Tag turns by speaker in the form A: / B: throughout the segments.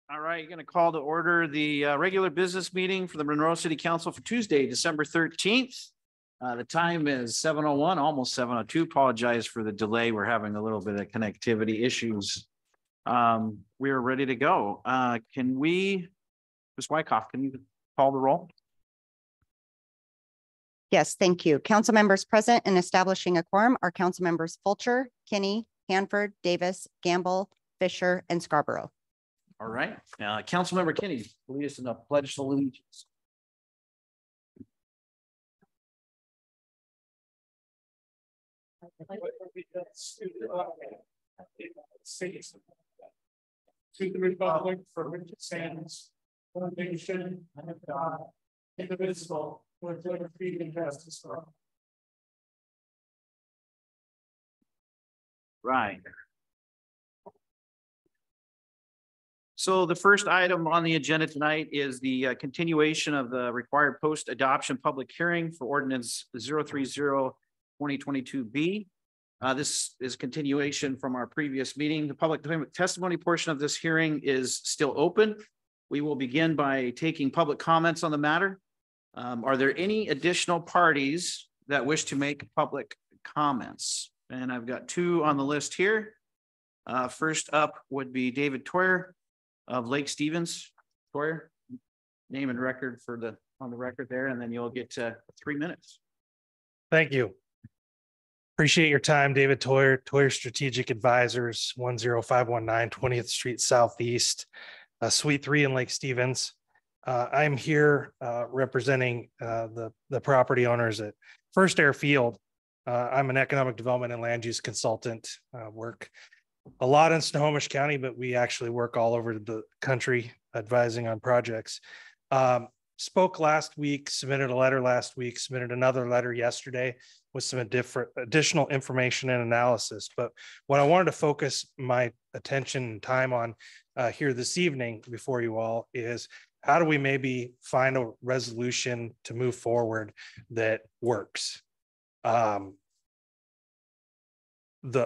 A: All right, you're going to call to order the regular business meeting for the Monroe City Council for Tuesday, December 13th. The time is 7:01, almost 7:02. Apologize for the delay. We're having a little bit of connectivity issues. We are ready to go. Can we, Ms. Wyckoff, can you call the roll?
B: Yes, thank you. Council members present and establishing a quorum are council members Fulcher, Kinney, Hanford, Davis, Gamble, Fisher, and Scarborough.
A: All right. Councilmember Kinney, lead us in the Pledge of Allegiance.
C: To the republic for which it stands, one nation under God, indivisible, with liberty and justice for all.
A: Right. So the first item on the agenda tonight is the continuation of the required post-adoption public hearing for ordinance 030-2022B. This is continuation from our previous meeting. The public testimony portion of this hearing is still open. We will begin by taking public comments on the matter. Are there any additional parties that wish to make public comments? And I've got two on the list here. First up would be David Toyer of Lake Stevens. Toyer, name and record for on the record there, and then you'll get 3 minutes.
D: Thank you. Appreciate your time, David Toyer, Toyer Strategic Advisors, 10519 20th Street Southeast, Suite 3 in Lake Stevens. I'm here representing the property owners at First Airfield. I'm an economic development and land use consultant, work a lot in Snohomish County, but we actually work all over the country advising on projects. Spoke last week, submitted a letter last week, submitted another letter yesterday with some additional information and analysis. But what I wanted to focus my attention and time on here this evening before you all is how do we maybe find a resolution to move forward that works? The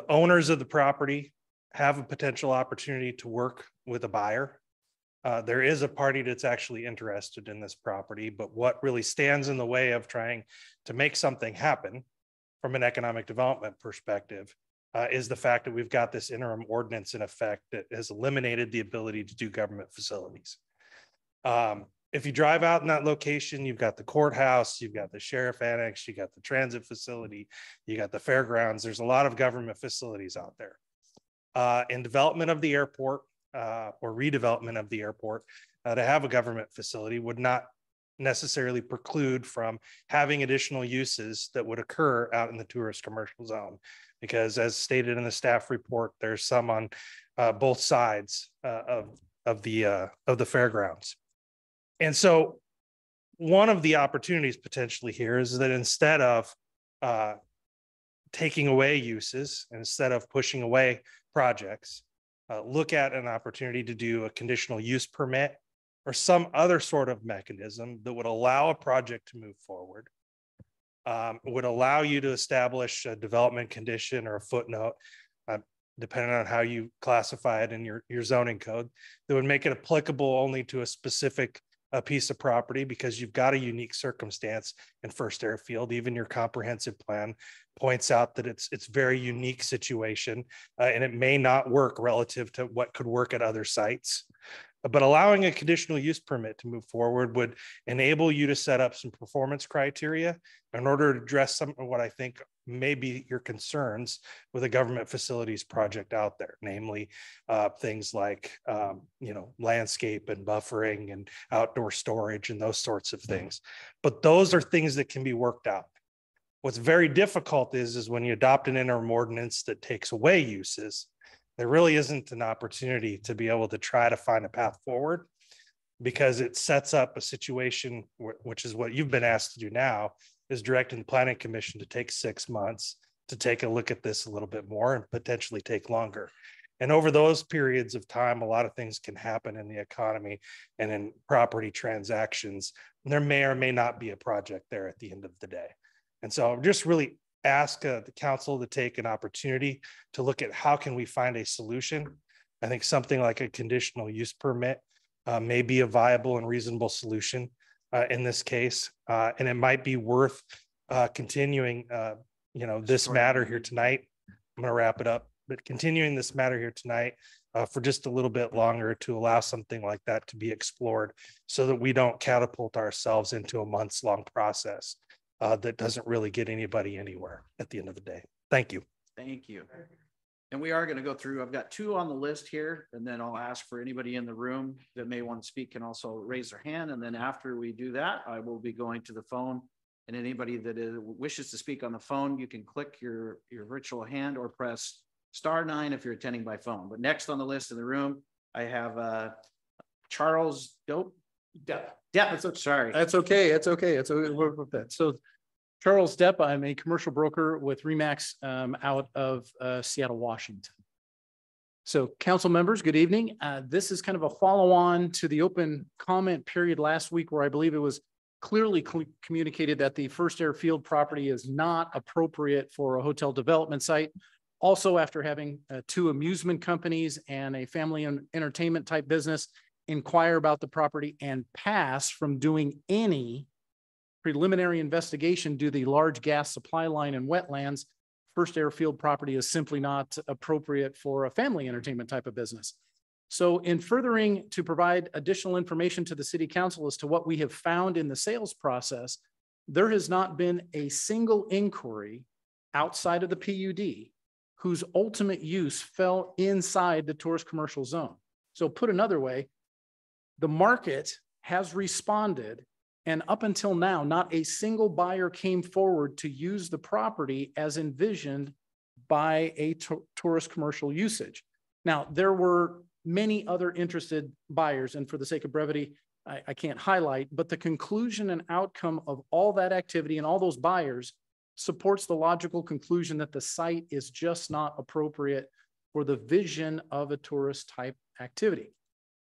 D: owners of the property have a potential opportunity to work with a buyer. There is a party that's actually interested in this property, but what really stands in the way of trying to make something happen from an economic development perspective is the fact that we've got this interim ordinance in effect that has eliminated the ability to do government facilities. If you drive out in that location, you've got the courthouse, you've got the sheriff annex, you got the transit facility, you got the fairgrounds. There's a lot of government facilities out there. In development of the airport or redevelopment of the airport, to have a government facility would not necessarily preclude from having additional uses that would occur out in the tourist commercial zone. Because as stated in the staff report, there's some on both sides of the fairgrounds. And so one of the opportunities potentially here is that instead of taking away uses, instead of pushing away projects, look at an opportunity to do a conditional use permit or some other sort of mechanism that would allow a project to move forward, would allow you to establish a development condition or a footnote, depending on how you classify it in your zoning code, that would make it applicable only to a specific piece of property because you've got a unique circumstance in First Airfield. Even your comprehensive plan points out that it's very unique situation and it may not work relative to what could work at other sites. But allowing a conditional use permit to move forward would enable you to set up some performance criteria in order to address some of what I think may be your concerns with a government facilities project out there, namely things like, landscape and buffering and outdoor storage and those sorts of things. But those are things that can be worked out. What's very difficult is when you adopt an interim ordinance that takes away uses, there really isn't an opportunity to be able to try to find a path forward because it sets up a situation, which is what you've been asked to do now, is directing the Planning Commission to take 6 months to take a look at this a little bit more and potentially take longer. And over those periods of time, a lot of things can happen in the economy and in property transactions. And there may or may not be a project there at the end of the day. And so just really ask the council to take an opportunity to look at how can we find a solution I think something like a conditional use permit may be a viable and reasonable solution in this case. And it might be worth continuing, this matter here tonight. I'm going to wrap it up, but continuing this matter here tonight for just a little bit longer to allow something like that to be explored so that we don't catapult ourselves into a months-long process that doesn't really get anybody anywhere at the end of the day. Thank you.
A: Thank you. And we are going to go through, I've got 2 on the list here, and then I'll ask for anybody in the room that may want to speak can also raise their hand. And then after we do that, I will be going to the phone, and anybody that wishes to speak on the phone, you can click your virtual hand or press *9 if you're attending by phone. But next on the list in the room, I have Charles Depp. Sorry.
C: That's okay. It's okay. It's okay. So Charles Depp, I'm a commercial broker with RE/MAX out of Seattle, Washington. So council members, good evening. This is kind of a follow-on to the open comment period last week where I believe it was clearly communicated that the First Airfield property is not appropriate for a hotel development site. Also, after having 2 amusement companies and a family and entertainment type business inquire about the property and pass from doing any preliminary investigation due to the large gas supply line and wetlands, First Airfield property is simply not appropriate for a family entertainment type of business. So in furthering to provide additional information to the city council as to what we have found in the sales process, there has not been a single inquiry outside of the PUD whose ultimate use fell inside the tourist commercial zone. So put another way, the market has responded, and up until now, not a single buyer came forward to use the property as envisioned by a tourist commercial usage. Now, there were many other interested buyers, and for the sake of brevity, I can't highlight, but the conclusion and outcome of all that activity and all those buyers supports the logical conclusion that the site is just not appropriate for the vision of a tourist type activity.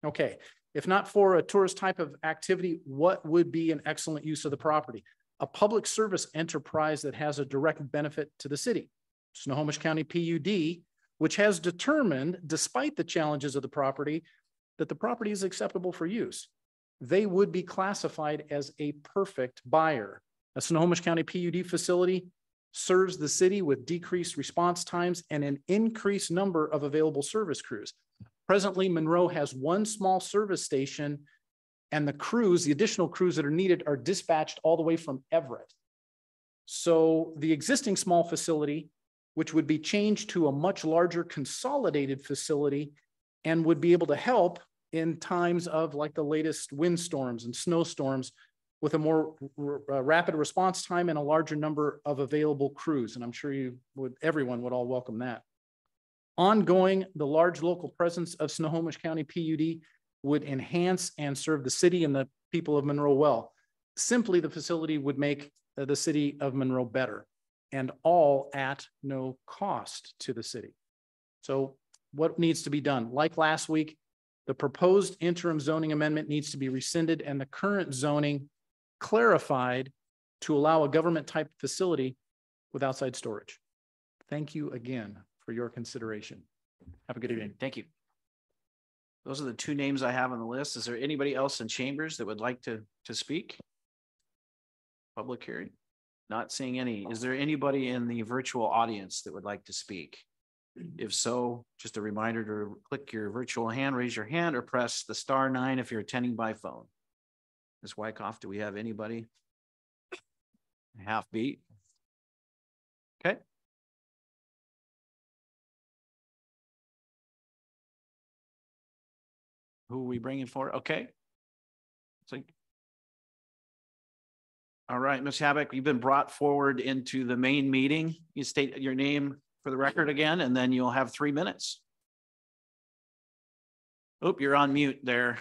C: Okay, if not for a tourist type of activity, what would be an excellent use of the property? A public service enterprise that has a direct benefit to the city. Snohomish County PUD, which has determined, despite the challenges of the property, that the property is acceptable for use. They would be classified as a perfect buyer. A Snohomish County PUD facility serves the city with decreased response times and an increased number of available service crews. Presently, Monroe has 1 small service station, and the crews, the additional crews that are needed, are dispatched all the way from Everett. So the existing small facility, which would be changed to a much larger consolidated facility and would be able to help in times of like the latest windstorms and snowstorms with a more rapid response time and a larger number of available crews. And I'm sure everyone would all welcome that. Ongoing, the large local presence of Snohomish County PUD would enhance and serve the city and the people of Monroe well. Simply, the facility would make the city of Monroe better, and all at no cost to the city. So what needs to be done? Like last week, the proposed interim zoning amendment needs to be rescinded and the current zoning clarified to allow a government type facility with outside storage. Thank you again for your consideration. Have a good evening.
A: Thank you. Those are the 2 names I have on the list. Is there anybody else in chambers that would like to speak? Public hearing. Not seeing any. Is there anybody in the virtual audience that would like to speak? If so, just a reminder to click your virtual hand, raise your hand, or press the *9 if you're attending by phone. Ms. Wyckoff, do we have anybody? Half beat. Okay. Who are we bringing for? Okay. So, all right, Ms. Habak, you've been brought forward into the main meeting. You state your name for the record again, and then you'll have 3 minutes. Oh, you're on mute there.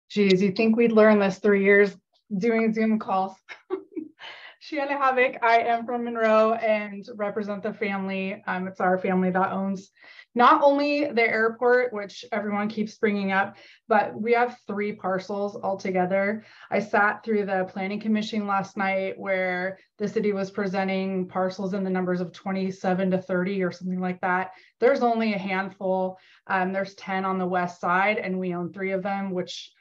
E: Geez, you think we'd learn this 3 years doing Zoom calls? Shanna Havoc. I am from Monroe and represent the family. It's our family that owns not only the airport, which everyone keeps bringing up, but we have 3 parcels altogether. I sat through the planning commission last night where the city was presenting parcels in the numbers of 27 to 30 or something like that. There's only a handful. There's 10 on the west side and we own 3 of them, which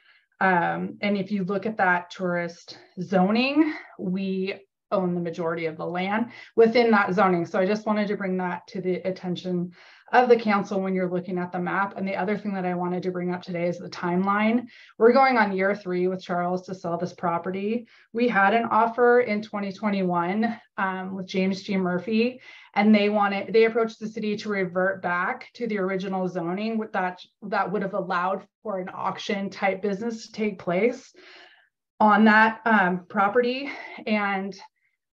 E: and if you look at that tourist zoning, we own the majority of the land within that zoning. So I just wanted to bring that to the attention of the council when you're looking at the map. And the other thing that I wanted to bring up today is the timeline. We're going on year 3 with Charles to sell this property. We had an offer in 2021 with James G. Murphy, and they approached the city to revert back to the original zoning with that would have allowed for an auction type business to take place on that property. And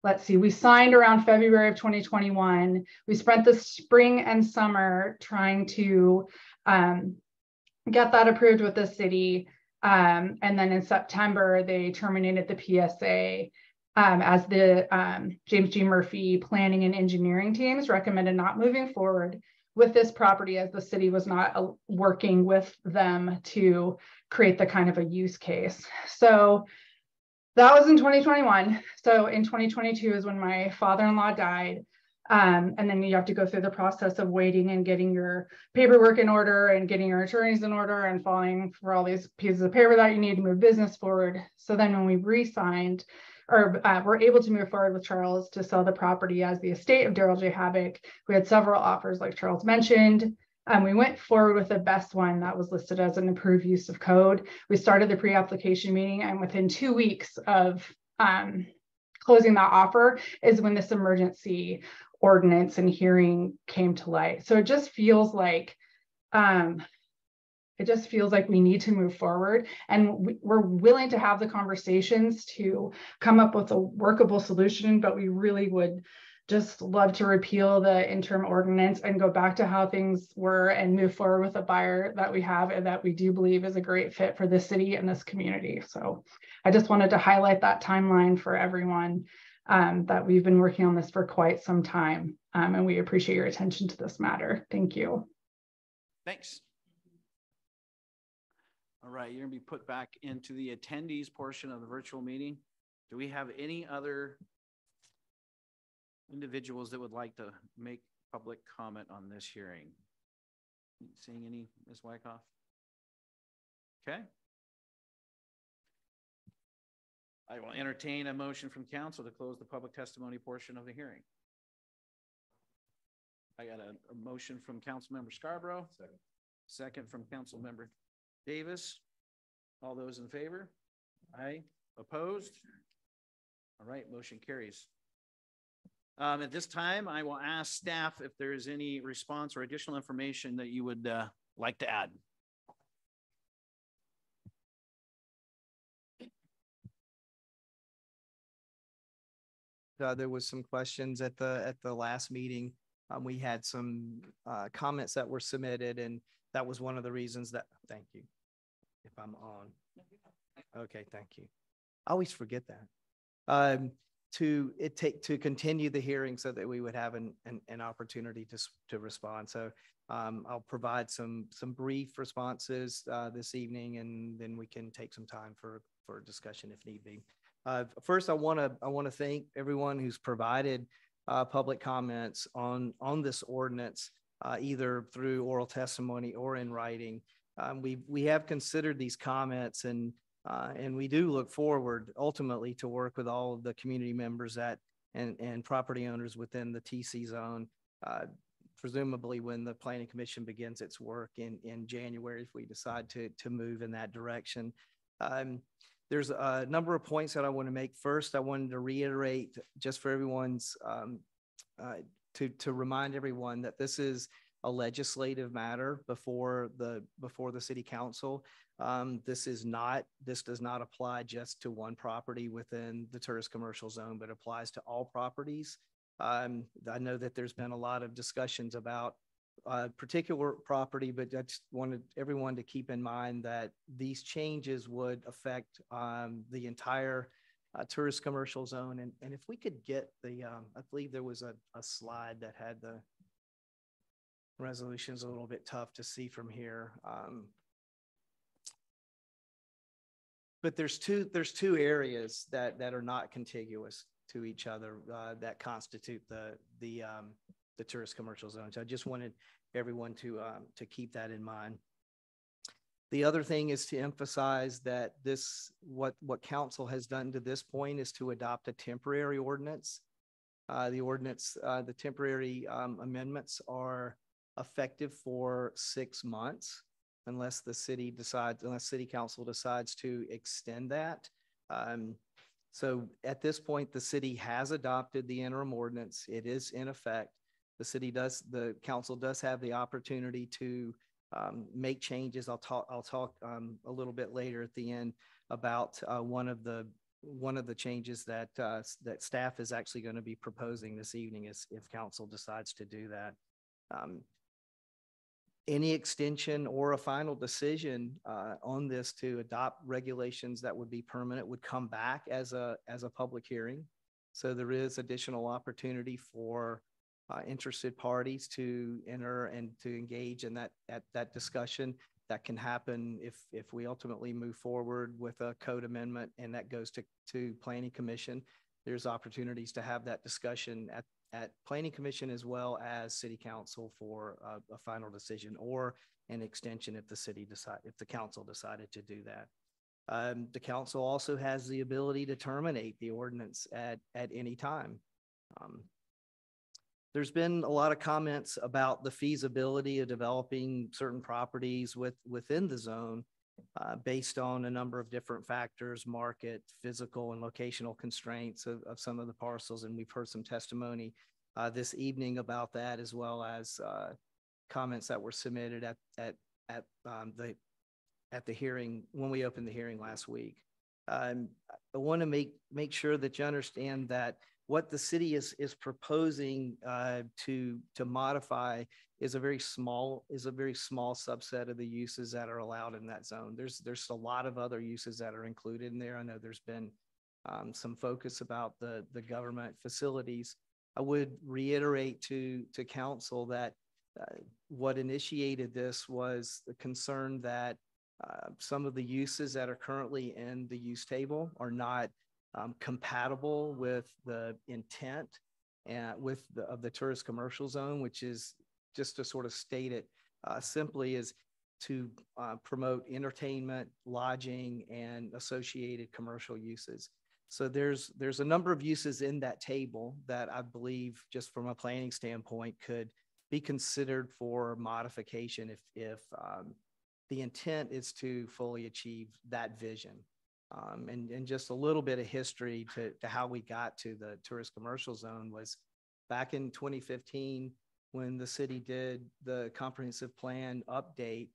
E: let's see, we signed around February of 2021. We spent the spring and summer trying to get that approved with the city. And then in September, they terminated the PSA as the James G. Murphy planning and engineering teams recommended not moving forward with this property as the city was not working with them to create the kind of a use case. So that was in 2021. So in 2022 is when my father-in-law died. And then you have to go through the process of waiting and getting your paperwork in order and getting your attorneys in order and filing for all these pieces of paper that you need to move business forward. So then when we re-signed or were able to move forward with Charles to sell the property as the estate of Daryl J. Havoc, we had several offers like Charles mentioned. We went forward with the best one that was listed as an approved use of code. We started the pre-application meeting, and within 2 weeks of closing that offer is when this emergency ordinance and hearing came to light. So it just feels like we need to move forward, and we're willing to have the conversations to come up with a workable solution, but we really would just love to repeal the interim ordinance and go back to how things were and move forward with a buyer that we have and that we do believe is a great fit for this city and this community. So I just wanted to highlight that timeline for everyone, that we've been working on this for quite some time. And we appreciate your attention to this matter. Thank you.
A: Thanks. All right, you're gonna be put back into the attendees portion of the virtual meeting. Do we have any other individuals that would like to make public comment on this hearing? Seeing any, Ms. Wyckoff? Okay. I will entertain a motion from council to close the public testimony portion of the hearing. I got a motion from Councilmember Scarborough. Second from Councilmember Davis. All those in favor? Aye. Opposed? All right, motion carries. At this time, I will ask staff if there is any response or additional information that you would like to add.
F: There was some questions at the last meeting. We had some comments that were submitted, and that was one of the reasons that, thank you. If I'm on. Okay, thank you. I always forget that. To continue the hearing so that we would have an opportunity to respond. So I'll provide some brief responses this evening, and then we can take some time for discussion if need be. First, I want to thank everyone who's provided public comments on this ordinance, either through oral testimony or in writing. We have considered these comments, and we do look forward ultimately to work with all of the community members and property owners within the TC zone, presumably when the Planning Commission begins its work in January, if we decide to move in that direction. There's a number of points that I want to make. First, I wanted to reiterate, just for everyone's, to remind everyone that this is a legislative matter before the city council. This does not apply just to one property within the tourist commercial zone, but applies to all properties. I know that there's been a lot of discussions about particular property, but I just wanted everyone to keep in mind that these changes would affect the entire tourist commercial zone. And if we could get the, I believe there was a slide that had the resolutions a little bit tough to see from here. But there's two areas that are not contiguous to each other that constitute the tourist commercial zone. So I just wanted everyone to keep that in mind. The other thing is to emphasize that what council has done to this point is to adopt a temporary ordinance. The temporary amendments are effective for 6 months unless city council decides to extend that. So at this point, the city has adopted the interim ordinance. It is in effect. The council does have the opportunity to make changes. I'll talk a little bit later at the end about one of the changes that staff is actually going to be proposing this evening if council decides to do that. Any extension or a final decision on this to adopt regulations that would be permanent would come back as a public hearing. So there is additional opportunity for interested parties to enter and to engage in that discussion. That can happen if we ultimately move forward with a code amendment and that goes to Planning Commission. There's opportunities to have that discussion at Planning Commission as well as City Council for a final decision or an extension if the council decided to do that. The council also has the ability to terminate the ordinance at any time. There's been a lot of comments about the feasibility of developing certain properties within the zone based on a number of different factors, market, physical, and locational constraints of some of the parcels. And we've heard some testimony this evening about that, as well as comments that were submitted at the hearing when we opened the hearing last week. I want to make sure that you understand that what the city is proposing to modify is a very small subset of the uses that are allowed in that zone. There's a lot of other uses that are included in there. I know there's been some focus about the government facilities. I would reiterate to council that what initiated this was the concern that some of the uses that are currently in the use table are not compatible with the intent and of the tourist commercial zone, which is, just to sort of state it simply, is to promote entertainment, lodging, and associated commercial uses. So there's a number of uses in that table that I believe, just from a planning standpoint, could be considered for modification if the intent is to fully achieve that vision. And just a little bit of history to how we got to the tourist commercial zone was back in 2015 when the city did the comprehensive plan update.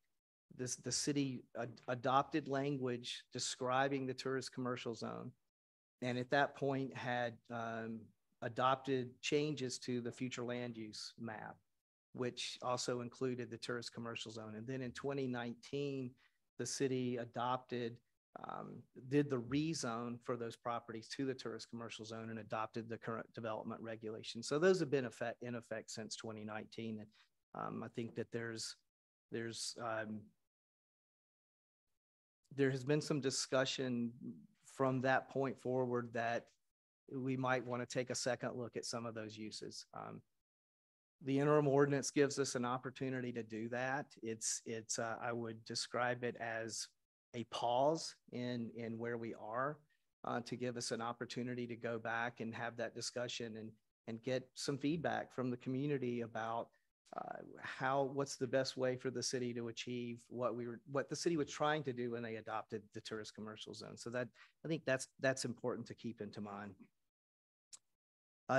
F: The city adopted language describing the tourist commercial zone, and at that point had adopted changes to the future land use map, which also included the tourist commercial zone. And then in 2019, the city did the rezone for those properties to the tourist commercial zone and adopted the current development regulations. So those have been in effect since 2019. And I think that there has been some discussion from that point forward that we might want to take a second look at some of those uses. The interim ordinance gives us an opportunity to do that. I would describe it as a pause in where we are to give us an opportunity to go back and have that discussion and get some feedback from the community about what's the best way for the city to achieve what the city was trying to do when they adopted the tourist commercial zone. So that, I think that's important to keep into mind.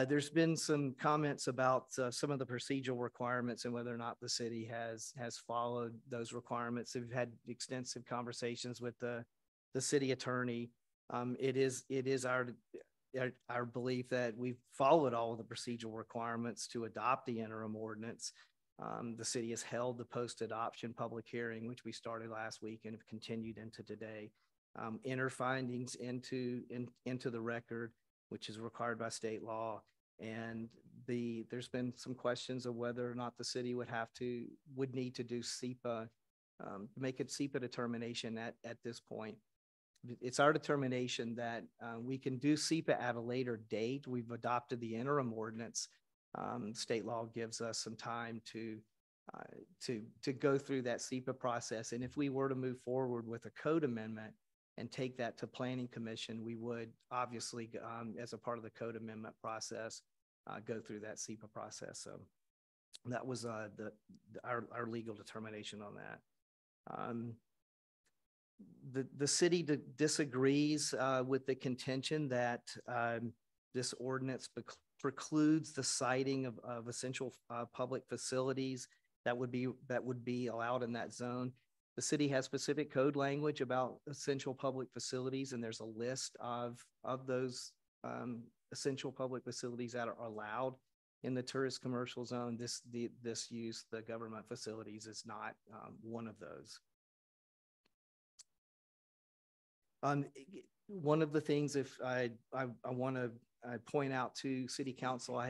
F: There's been some comments about some of the procedural requirements and whether or not the city has followed those requirements. We've had extensive conversations with the city attorney. It is our belief that we've followed all of the procedural requirements to adopt the interim ordinance. The city has held the post-adoption public hearing, which we started last week and have continued into today. enter findings into the record, which is required by state law. And there's been some questions of whether or not the city would need to do SEPA, make a SEPA determination at this point. It's our determination that we can do SEPA at a later date. We've adopted the interim ordinance. State law gives us some time to go through that SEPA process. And if we were to move forward with a code amendment and take that to Planning Commission, we would obviously, as a part of the code amendment process, go through that SEPA process. So that was our legal determination on that. The city disagrees with the contention that this ordinance precludes the siting of essential public facilities that would be allowed in that zone. The city has specific code language about essential public facilities, and there's a list of those essential public facilities that are allowed in the tourist commercial zone. This use, the government facilities, is not one of those. One of the things, if I want to point out to City Council,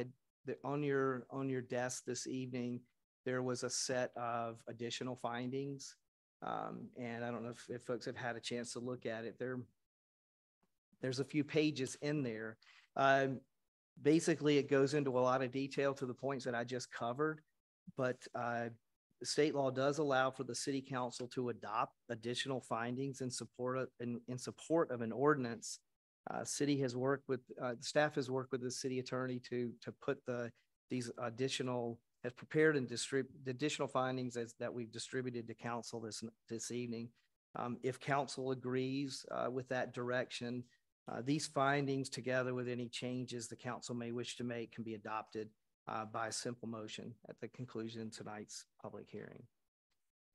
F: on your desk this evening, there was a set of additional findings. And I don't know if folks have had a chance to look at it. There's a few pages in there. Basically, it goes into a lot of detail to the points that I just covered, but the state law does allow for the City Council to adopt additional findings in support of an ordinance. Staff has worked with the city attorney to put these additional, has prepared and distributed the additional findings that we've distributed to council this evening. If council agrees with that direction, these findings, together with any changes the council may wish to make, can be adopted by a simple motion at the conclusion of tonight's public hearing.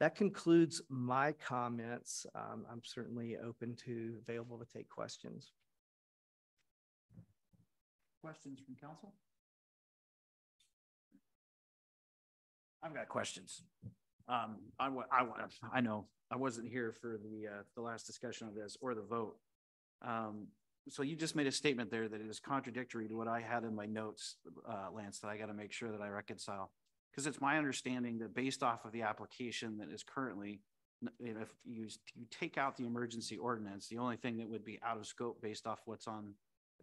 F: That concludes my comments. I'm certainly available to take questions.
A: Questions from council? I've got questions. I know I wasn't here for the last discussion of this or the vote. So you just made a statement there that is contradictory to what I had in my notes, Lance, that I got to make sure that I reconcile. Because it's my understanding that based off of the application that is currently, if you take out the emergency ordinance, the only thing that would be out of scope based off what's on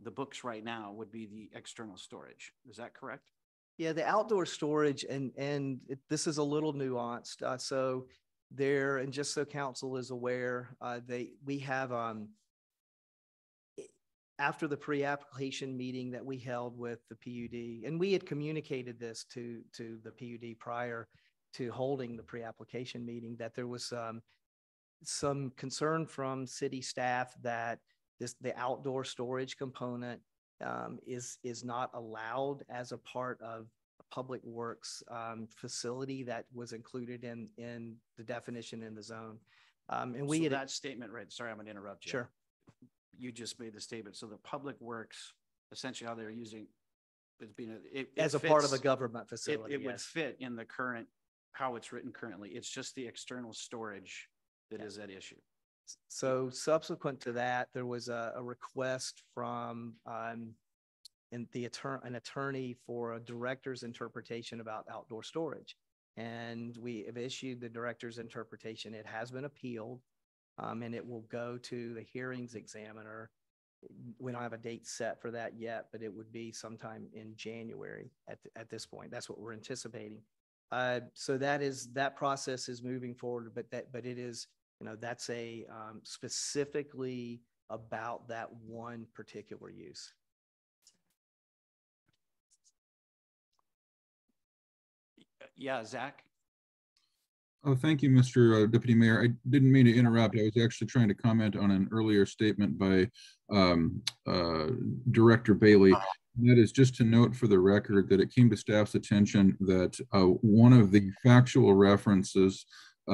A: the books right now would be the external storage. Is that correct?
F: Yeah, the outdoor storage, and this is a little nuanced. So there, and just so council is aware, we have after the pre-application meeting that we held with the PUD, and we had communicated this to the PUD prior to holding the pre-application meeting, that there was some concern from city staff that the outdoor storage component is not allowed as a part of a public works facility that was included in the definition in the zone. And we had
A: that statement, right? Sorry, I'm going to interrupt you.
F: Sure.
A: You just made the statement. So the public works, essentially how they're using it's being
F: as a part of a government facility.
A: It would fit in the current, how it's written currently. It's just the external storage that is at issue.
F: So subsequent to that, there was a request from an attorney for a director's interpretation about outdoor storage. And we have issued the director's interpretation. It has been appealed, and it will go to the hearings examiner. We don't have a date set for that yet, but it would be sometime in January at this point. That's what we're anticipating. So that process is moving forward, but it is, that's a specifically about that one particular use.
A: Yeah, Zach.
G: Oh, thank you, Mr. Deputy Mayor. I didn't mean to interrupt. I was actually trying to comment on an earlier statement by Director Bailey. And that is just to note for the record that it came to staff's attention that one of the factual references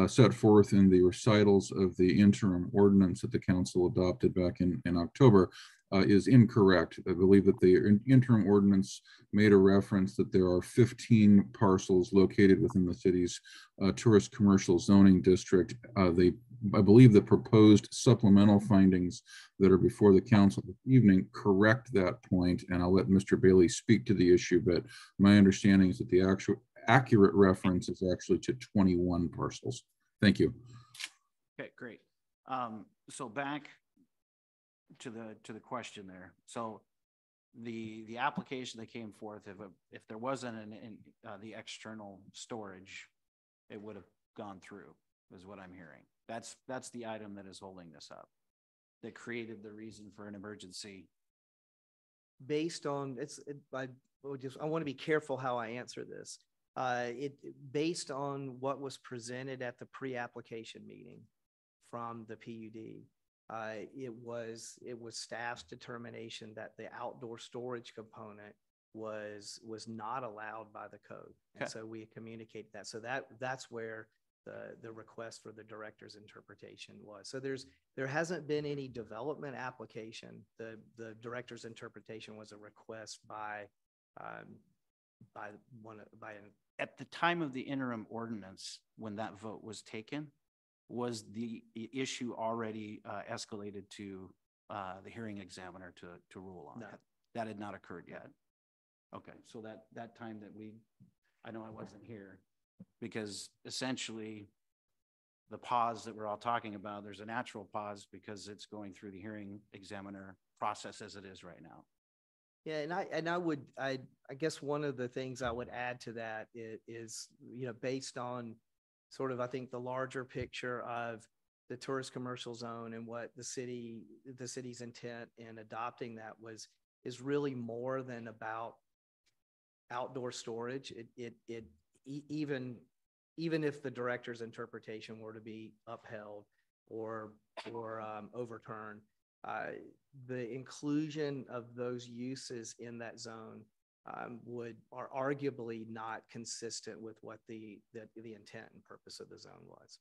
G: set forth in the recitals of the interim ordinance that the council adopted back in October is incorrect. I believe that the interim ordinance made a reference that there are 15 parcels located within the city's tourist commercial zoning district. I believe the proposed supplemental findings that are before the council this evening correct that point, and I'll let Mr. Bailey speak to the issue, but my understanding is that the actual accurate reference is actually to 21 parcels. Thank you.
A: Okay, great. So back to the question there. So the application that came forth, if there wasn't the external storage, it would have gone through, is what I'm hearing. That's the item that is holding this up, that created the reason for an emergency.
F: Based on I want to be careful how I answer this. Based on what was presented at the pre-application meeting from the PUD, it was staff's determination that the outdoor storage component was not allowed by the code. And so we communicate that. So that's where the request for the director's interpretation was. So there hasn't been any development application. The director's interpretation was a request by
A: at the time of the interim ordinance, when that vote was taken, was the issue already escalated to the hearing examiner to rule on? No. That had not occurred yet. Okay, so that time that I know I wasn't here, because essentially the pause that we're all talking about, there's a natural pause because it's going through the hearing examiner process as it is right now.
F: Yeah, I guess one of the things I would add to that is based on sort of, I think, the larger picture of the tourist commercial zone and what the city's intent in adopting that is really more than about outdoor storage. Even if the director's interpretation were to be upheld or overturned, the inclusion of those uses in that zone are arguably not consistent with what the intent and purpose of the zone was.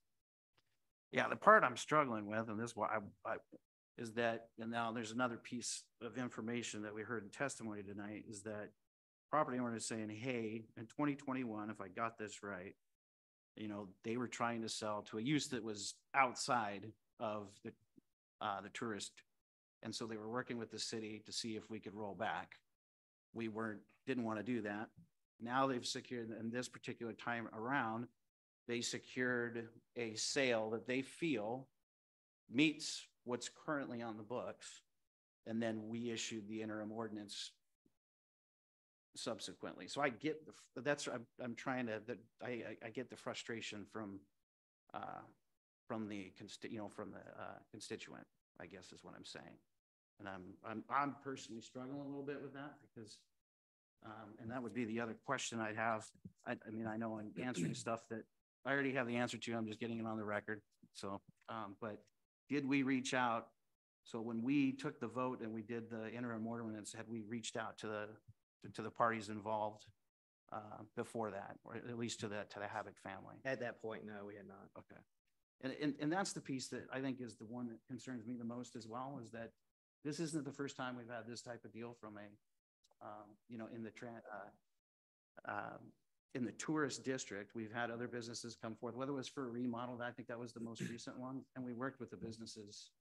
A: Yeah, the part I'm struggling with, and this is why is that, and now there's another piece of information that we heard in testimony tonight, is that property owner is saying, hey, in 2021, if I got this right, they were trying to sell to a use that was outside of the tourist. And so they were working with the city to see if we could roll back. We didn't want to do that. Now they've secured, in this particular time around, they secured a sale that they feel meets what's currently on the books. And then we issued the interim ordinance subsequently. So I get I'm trying to, I get the frustration from the constituent, I guess is what I'm saying. And I'm personally struggling a little bit with that because, and that would be the other question I'd have. I mean, I know I'm answering stuff that I already have the answer to. I'm just getting it on the record. So, but did we reach out? So when we took the vote and we did the interim ordinance, had we reached out to the parties involved before that, or at least to the Havoc family?
F: At that point, no, we had not.
A: Okay. And that's the piece that I think is the one that concerns me the most as well, is that this isn't the first time we've had this type of deal from in the tourist district. We've had other businesses come forth, whether it was for a remodel. I think that was the most recent one. And we worked with the businesses,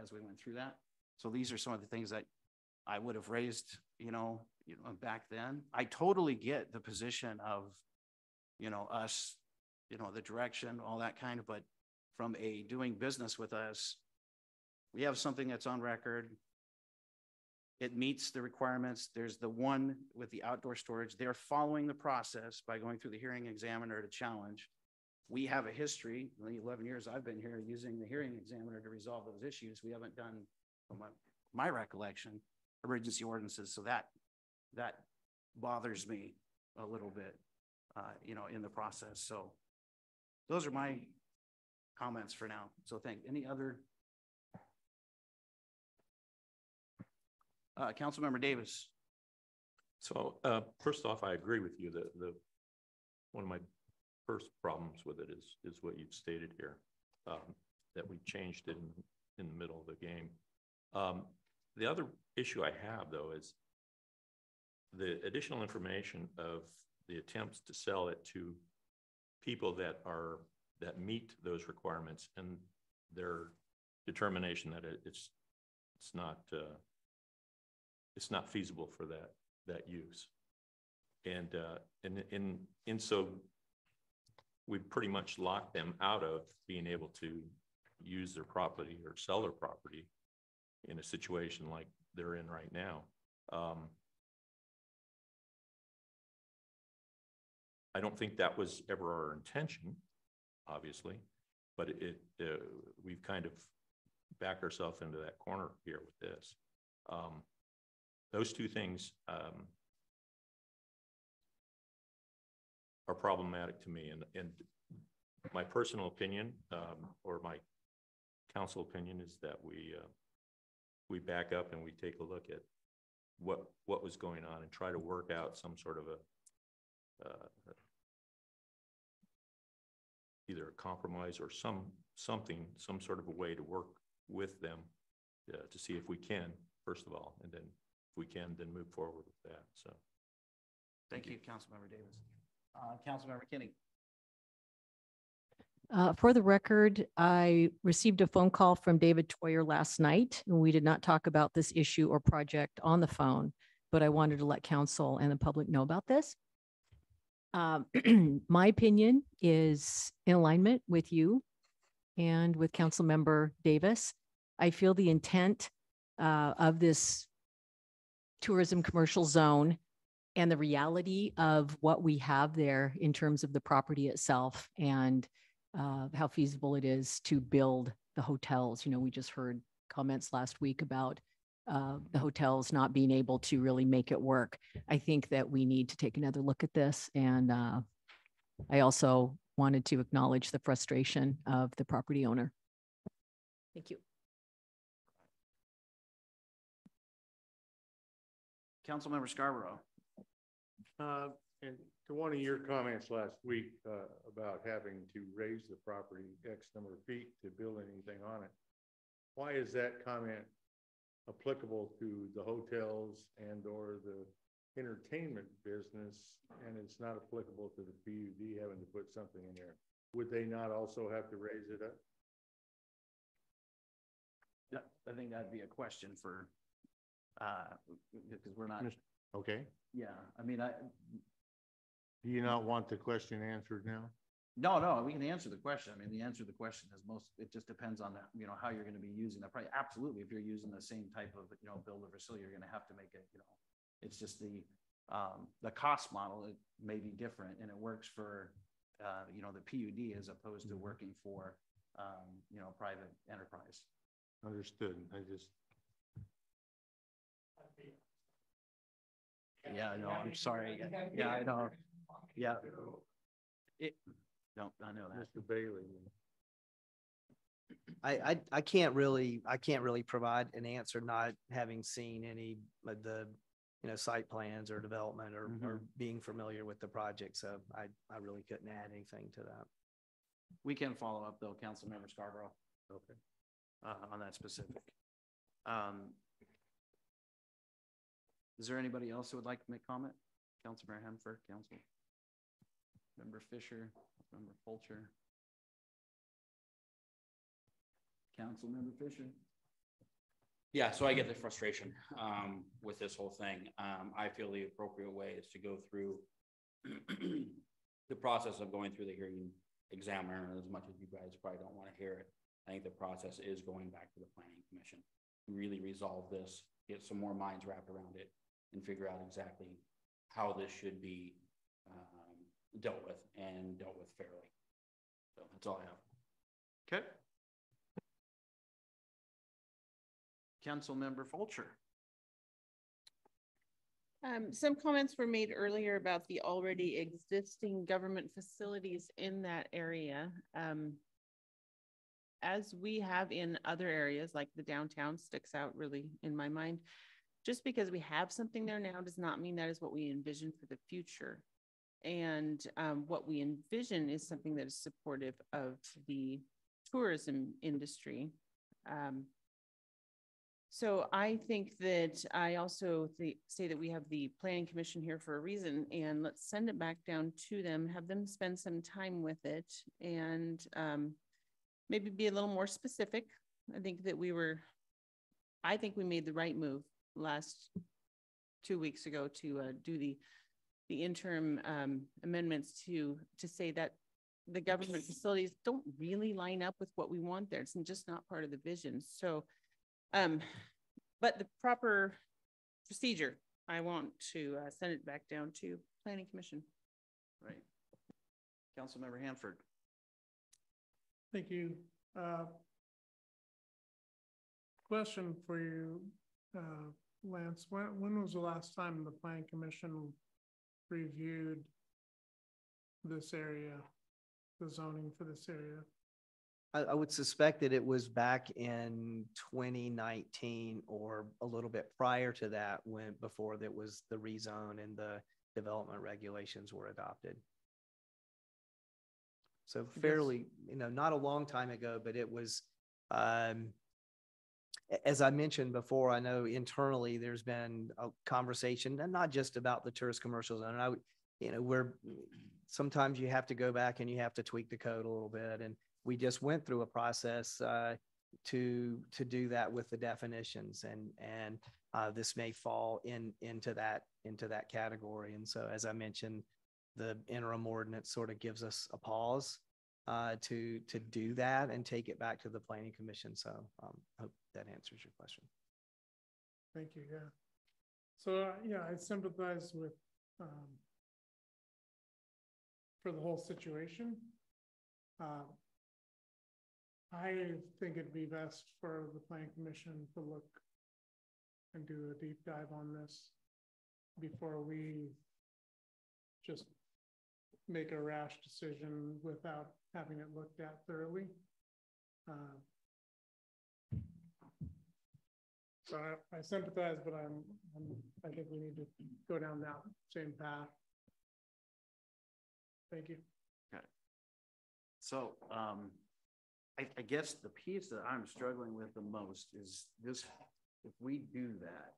A: as we went through that. So these are some of the things that I would have raised, back then. I totally get the position of, us, the direction, all that kind of, but from a doing business with us, we have something that's on record. It meets the requirements. There's the one with the outdoor storage. They're following the process by going through the hearing examiner to challenge. We have a history, in the 11 years I've been here, using the hearing examiner to resolve those issues. We haven't done, from my recollection, emergency ordinances. So that bothers me a little bit, in the process. So those are my comments for now. So any other? Councilmember Davis.
H: So first off, I agree with you that one of my first problems with it is what you've stated here, that we changed it in the middle of the game. The other issue I have, though, is the additional information of the attempts to sell it to people that meet those requirements, and their determination that it's not feasible for that use. And so we pretty much locked them out of being able to use their property or sell their property in a situation like they're in right now. I don't think that was ever our intention, obviously, but we've kind of backed ourselves into that corner here with this. Those two things are problematic to me, and my personal opinion, or my council opinion, is that we back up and we take a look at what was going on and try to work out some sort of either a compromise or some sort of a way to work with them to see if we can, first of all, and then if we can, then move forward with that. So
A: thank you, Councilmember Davis. Councilmember Kinney.
I: For the record, I received a phone call from David Toyer last night, and we did not talk about this issue or project on the phone, but I wanted to let council and the public know about this. My opinion is in alignment with you and with Councilmember Davis. I feel the intent of this tourism commercial zone and the reality of what we have there in terms of the property itself and how feasible it is to build the hotels. You know, we just heard comments last week about the hotels not being able to really make it work. I think that we need to take another look at this. And I also wanted to acknowledge the frustration of the property owner. Thank you.
A: Councilmember Scarborough.
J: And to one of your comments last week about having to raise the property X number of feet to build anything on it, why is that comment applicable to the hotels and or the entertainment business, and it's not applicable to the PUD having to put something in there? Would they not also have to raise it up?
A: Yeah, I think that'd be a question for because we're not
J: okay.
A: Yeah, I mean,
J: do you not want the question answered now?
A: No, we can answer the question. I mean, the answer to the question is it just depends on, how you're going to be using that. Probably absolutely. If you're using the same type of, build a facility, you're going to have to make it, it's just the cost model, it may be different, and it works for, the PUD as opposed to working for, private enterprise.
J: Understood.
A: Yeah, no, I'm sorry. Yeah, I know. Yeah. No, I know that.
J: Mr. Bailey.
F: I can't really provide an answer not having seen any of the site plans or development or being familiar with the project. So I really couldn't add anything to that.
A: We can follow up though, Councilmember Scarborough. Okay. On that specific. Is there anybody else who would like to make comment? Councilmember Hemfer, Member Fisher, Member Fulcher. Councilmember Fisher.
K: Yeah, so I get the frustration with this whole thing. I feel the appropriate way is to go through the process of going through the hearing examiner. As much as you guys probably don't want to hear it, I think the process is going back to the Planning Commission to really resolve this, get some more minds wrapped around it, and figure out exactly how this should be dealt with and dealt with fairly. So that's all I have.
A: Okay. Councilmember Fulcher.
L: Some comments were made earlier about the already existing government facilities in that area. As we have in other areas, like the downtown sticks out really in my mind. Just because we have something there now does not mean that is what we envision for the future. And what we envision is something that is supportive of the tourism industry. So I think that I also say that we have the planning commission here for a reason, and let's send it back down to them, have them spend some time with it, and maybe be a little more specific. I think we made the right move last 2 weeks ago to do the interim amendments to say that the government facilities don't really line up with what we want there. It's just not part of the vision. So but the proper procedure, I want to send it back down to Planning Commission.
A: Right. Councilmember Hanford.
M: Thank you. Question for you, Lance. When was the last time the Planning Commission reviewed this area, the zoning for this area?
F: I would suspect that it was back in 2019 or a little bit prior to that, before that was the rezone and the development regulations were adopted. So fairly, not a long time ago, but it was, as I mentioned before, I know internally there's been a conversation, and not just about the tourist commercial zone. I would, sometimes you have to go back and you have to tweak the code a little bit, and we just went through a process to do that with the definitions, and this may fall into that category. And so, as I mentioned, the interim ordinance sort of gives us a pause to do that and take it back to the Planning Commission. So hope that answers your question.
M: Thank you. Yeah. So yeah, I sympathize with for the whole situation. I think it'd be best for the Planning Commission to look and do a deep dive on this before we just make a rash decision without having it looked at thoroughly. So I sympathize, but I think we need to go down that same path. Thank you.
A: Okay. So I guess the piece that I'm struggling with the most is this: if we do that,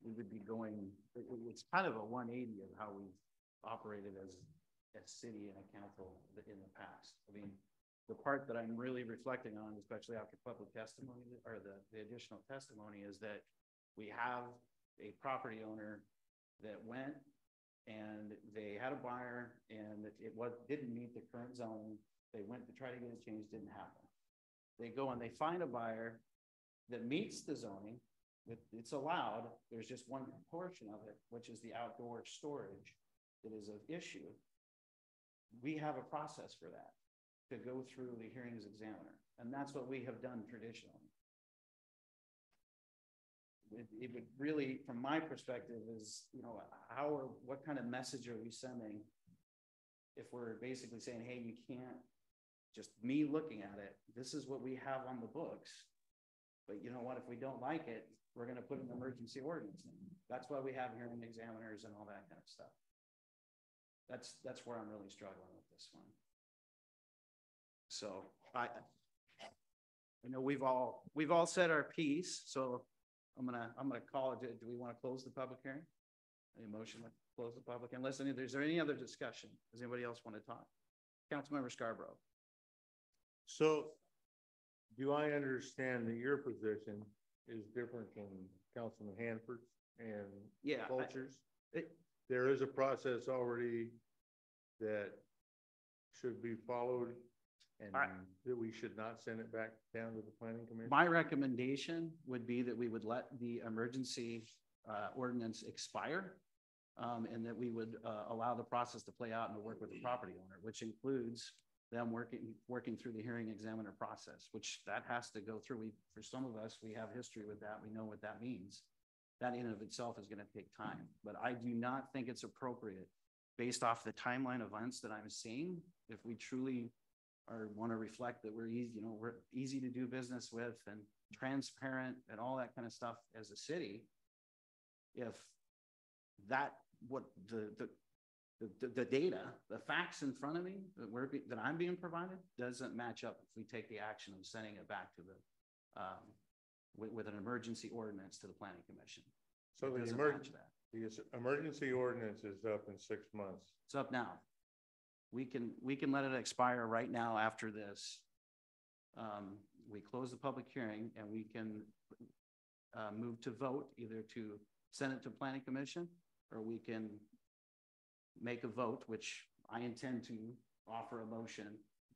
A: we would be going, it's kind of a 180 of how we've operated as a city and a council in the past. I mean, the part that I'm really reflecting on, especially after public testimony or the additional testimony, is that we have a property owner that went and they had a buyer and it didn't meet the current zoning. They went to try to get it changed, didn't happen. They go and they find a buyer that meets the zoning. It's allowed. There's just one portion of it, which is the outdoor storage, that is an issue. We have a process for that, to go through the hearings examiner. And that's what we have done traditionally. It would really, from my perspective, is, what kind of message are we sending if we're basically saying, hey, you can't, just me looking at it, this is what we have on the books. But you know what, if we don't like it, we're going to put an emergency ordinance in. That's why we have hearing examiners and all that kind of stuff. That's where I'm really struggling with this one. So I know we've all said our piece. So I'm gonna call it. Do we want to close the public hearing? Any motion to close the public? Unless is there any other discussion? Does anybody else want to talk? Councilmember Scarborough.
J: So do I understand that your position is different from Councilman Hanford's and Vulture's? There is a process already that should be followed, and that we should not send it back down to the Planning Commission?
A: My recommendation would be that we would let the emergency ordinance expire, and that we would allow the process to play out and to work with the property owner, which includes them working through the hearing examiner process, which that has to go through. For some of us, we have history with that. We know what that means. That in and of itself is going to take time, but I do not think it's appropriate, based off the timeline of events that I'm seeing, if we truly want to reflect that we're easy to do business with and transparent and all that kind of stuff as a city. If the data, the facts in front of me that I'm being provided doesn't match up, if we take the action of sending it back to with an emergency ordinance to the planning commission.
J: So the emergency ordinance is up in 6 months.
A: It's up now. We can let it expire right now after this. We close the public hearing and we can move to vote either to send it to planning commission, or we can make a vote, which I intend to offer a motion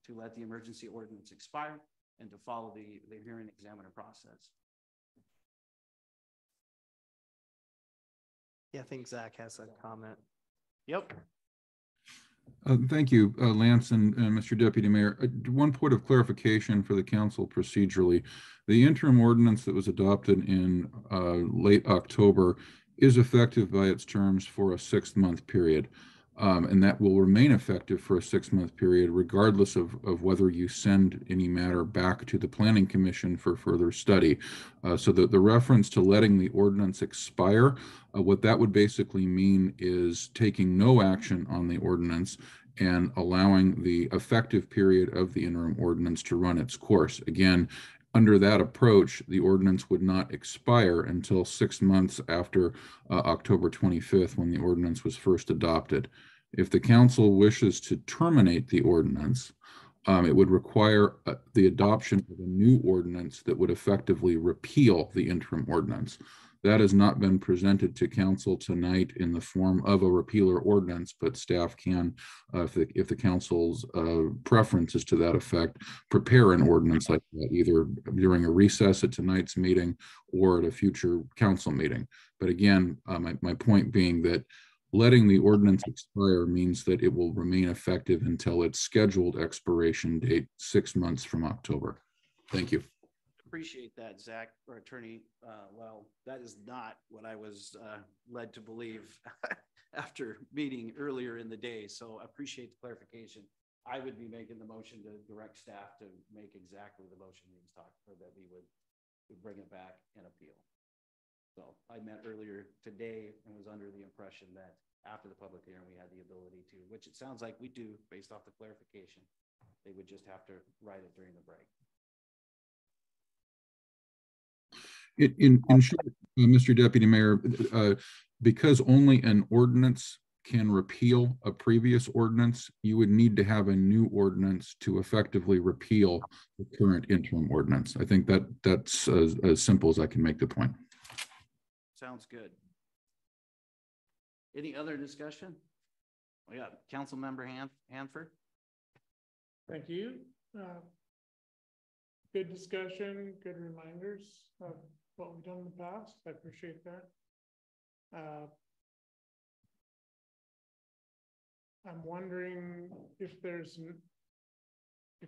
A: to let the emergency ordinance expire and to follow the hearing examiner process.
F: Yeah, I think Zach has a comment.
A: Yep.
G: Thank you, Lance and Mr. Deputy Mayor. One point of clarification for the council procedurally. The interim ordinance that was adopted in late October is effective by its terms for a 6-month period. And that will remain effective for a 6-month period, regardless of whether you send any matter back to the Planning Commission for further study. So the reference to letting the ordinance expire, what that would basically mean is taking no action on the ordinance and allowing the effective period of the interim ordinance to run its course. Again, under that approach, the ordinance would not expire until 6 months after October 25th, when the ordinance was first adopted. If the council wishes to terminate the ordinance, it would require the adoption of a new ordinance that would effectively repeal the interim ordinance. That has not been presented to council tonight in the form of a repealer ordinance, but staff can, if the council's preference is to that effect, prepare an ordinance like that, either during a recess at tonight's meeting or at a future council meeting. But again, my point being that letting the ordinance expire means that it will remain effective until its scheduled expiration date 6 months from October. Thank you.
A: Appreciate that, Zach, or Attorney. Well, that is not what I was led to believe after meeting earlier in the day. So I appreciate the clarification. I would be making the motion to direct staff to make exactly the motion he was talking about, that we would bring it back and appeal. So I met earlier today and was under the impression that after the public hearing, we had the ability to, which it sounds like we do based off the clarification. They would just have to write it during the break.
G: In short, Mr. Deputy Mayor, because only an ordinance can repeal a previous ordinance, you would need to have a new ordinance to effectively repeal the current interim ordinance. I think that's as simple as I can make the point.
A: Sounds good. Any other discussion? We got Council Member Hanford.
M: Thank you. Good discussion, good reminders of what we've done in the past. I appreciate that. I'm wondering if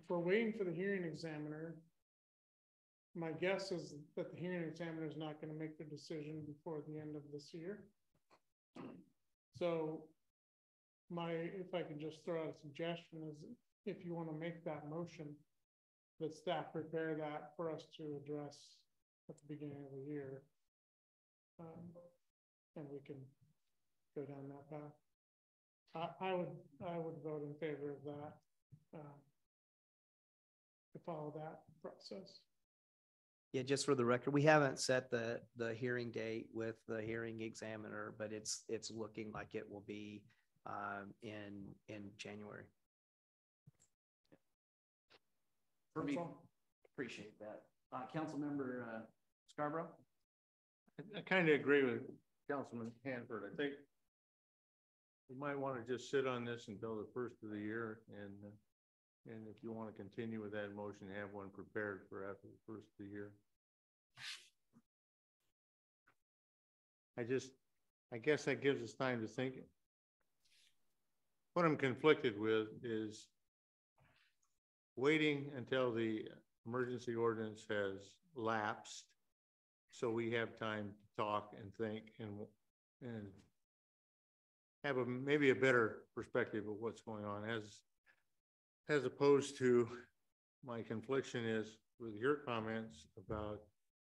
M: we're waiting for the hearing examiner, my guess is that the hearing examiner is not going to make their decision before the end of this year. So if I can just throw out a suggestion, is if you want to make that motion, that staff prepare that for us to address at the beginning of the year. And we can go down that path. I would vote in favor of that, to follow that process.
F: Yeah, just for the record, we haven't set the hearing date with the hearing examiner, but it's looking like it will be in January.
A: For me, appreciate that. Council Member Scarborough?
J: I kind of agree with Councilman Hanford. I think we might want to just sit on this until the first of the year, and if you want to continue with that motion, have one prepared for after the first of the year. I guess that gives us time to think. What I'm conflicted with is waiting until the emergency ordinance has lapsed so we have time to talk and think and have maybe a better perspective of what's going on, as opposed to my confliction is with your comments about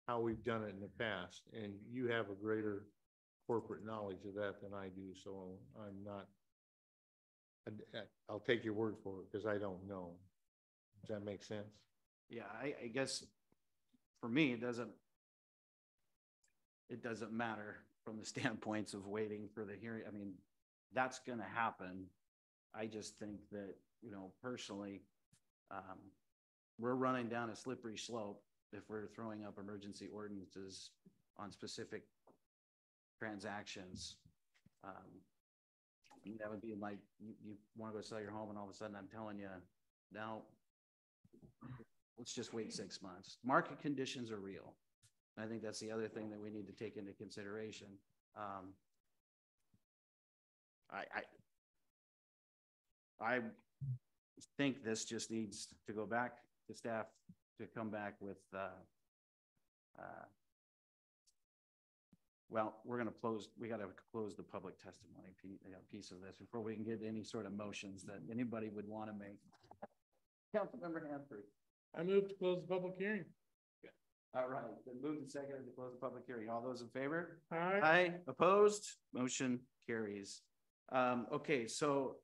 J: how we've done it in the past, and you have a greater corporate knowledge of that than I do. So I'll take your word for it because I don't know. Does that make sense?
A: Yeah, I guess for me, it doesn't it doesn't matter from the standpoints of waiting for the hearing. I mean, that's going to happen. I just think that, you know, personally, we're running down a slippery slope if we're throwing up emergency ordinances on specific transactions. That would be like, you want to go sell your home and all of a sudden I'm telling you, now let's just wait 6 months. Market conditions are real. I think that's the other thing that we need to take into consideration. I think this just needs to go back to staff to come back with, well, we're going to close, we got to close the public testimony piece of this before we can get any sort of motions that anybody would want to make. Councilmember Hanford.
M: I move to close the public hearing.
A: All right, then moved and seconded to close the public hearing. All those in favor?
M: Aye.
A: Aye. Opposed? Motion carries. Okay, so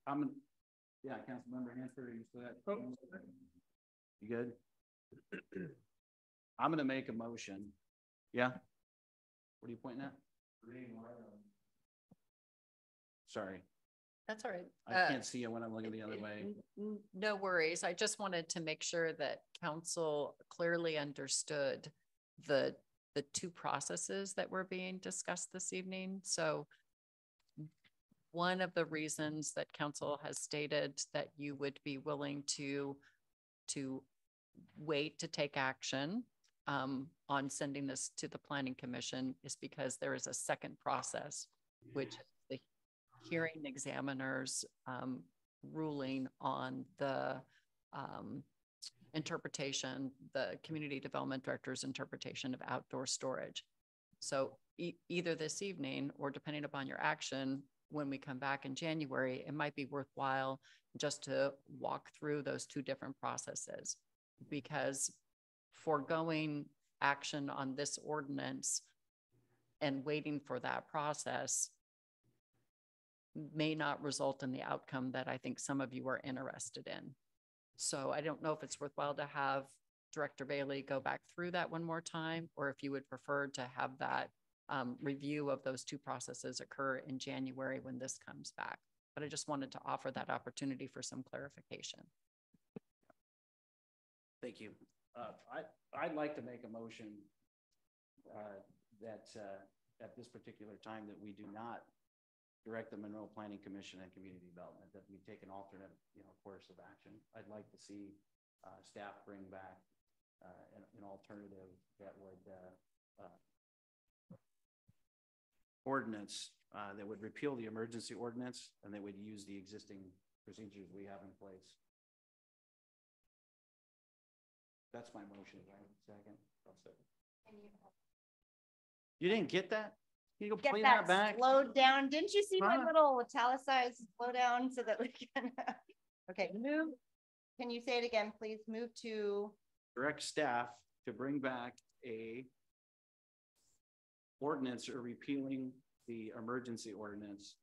A: yeah, Councilmember Hanford, are you still at? Oh. You good? I'm going to make a motion. Yeah. What are you pointing at? Sorry.
N: That's all right.
A: I can't see it when I'm looking the other way.
N: No worries. I just wanted to make sure that council clearly understood the two processes that were being discussed this evening. So one of the reasons that council has stated that you would be willing to wait to take action on sending this to the Planning Commission is because there is a second process, which is the hearing examiner's ruling on the interpretation, the community development director's interpretation of outdoor storage. So either this evening or depending upon your action, when we come back in January, it might be worthwhile just to walk through those two different processes, because foregoing action on this ordinance and waiting for that process may not result in the outcome that I think some of you are interested in. So I don't know if it's worthwhile to have Director Bailey go back through that one more time, or if you would prefer to have that review of those two processes occur in January when this comes back. But I just wanted to offer that opportunity for some clarification.
A: Thank you. I'd like to make a motion that at this particular time that we do not direct the Monroe Planning Commission and Community Development, that we take an alternate, course of action. I'd like to see staff bring back an alternative that would ordinance that would repeal the emergency ordinance and that would use the existing procedures we have in place. That's my motion, right? Second. You didn't get that? Can you go play that back?
B: Slowed down. Didn't you see my little italicized slow down so that we can? Okay, move. Can you say it again, please? Move to
A: direct staff to bring back a ordinance or repealing the emergency ordinance.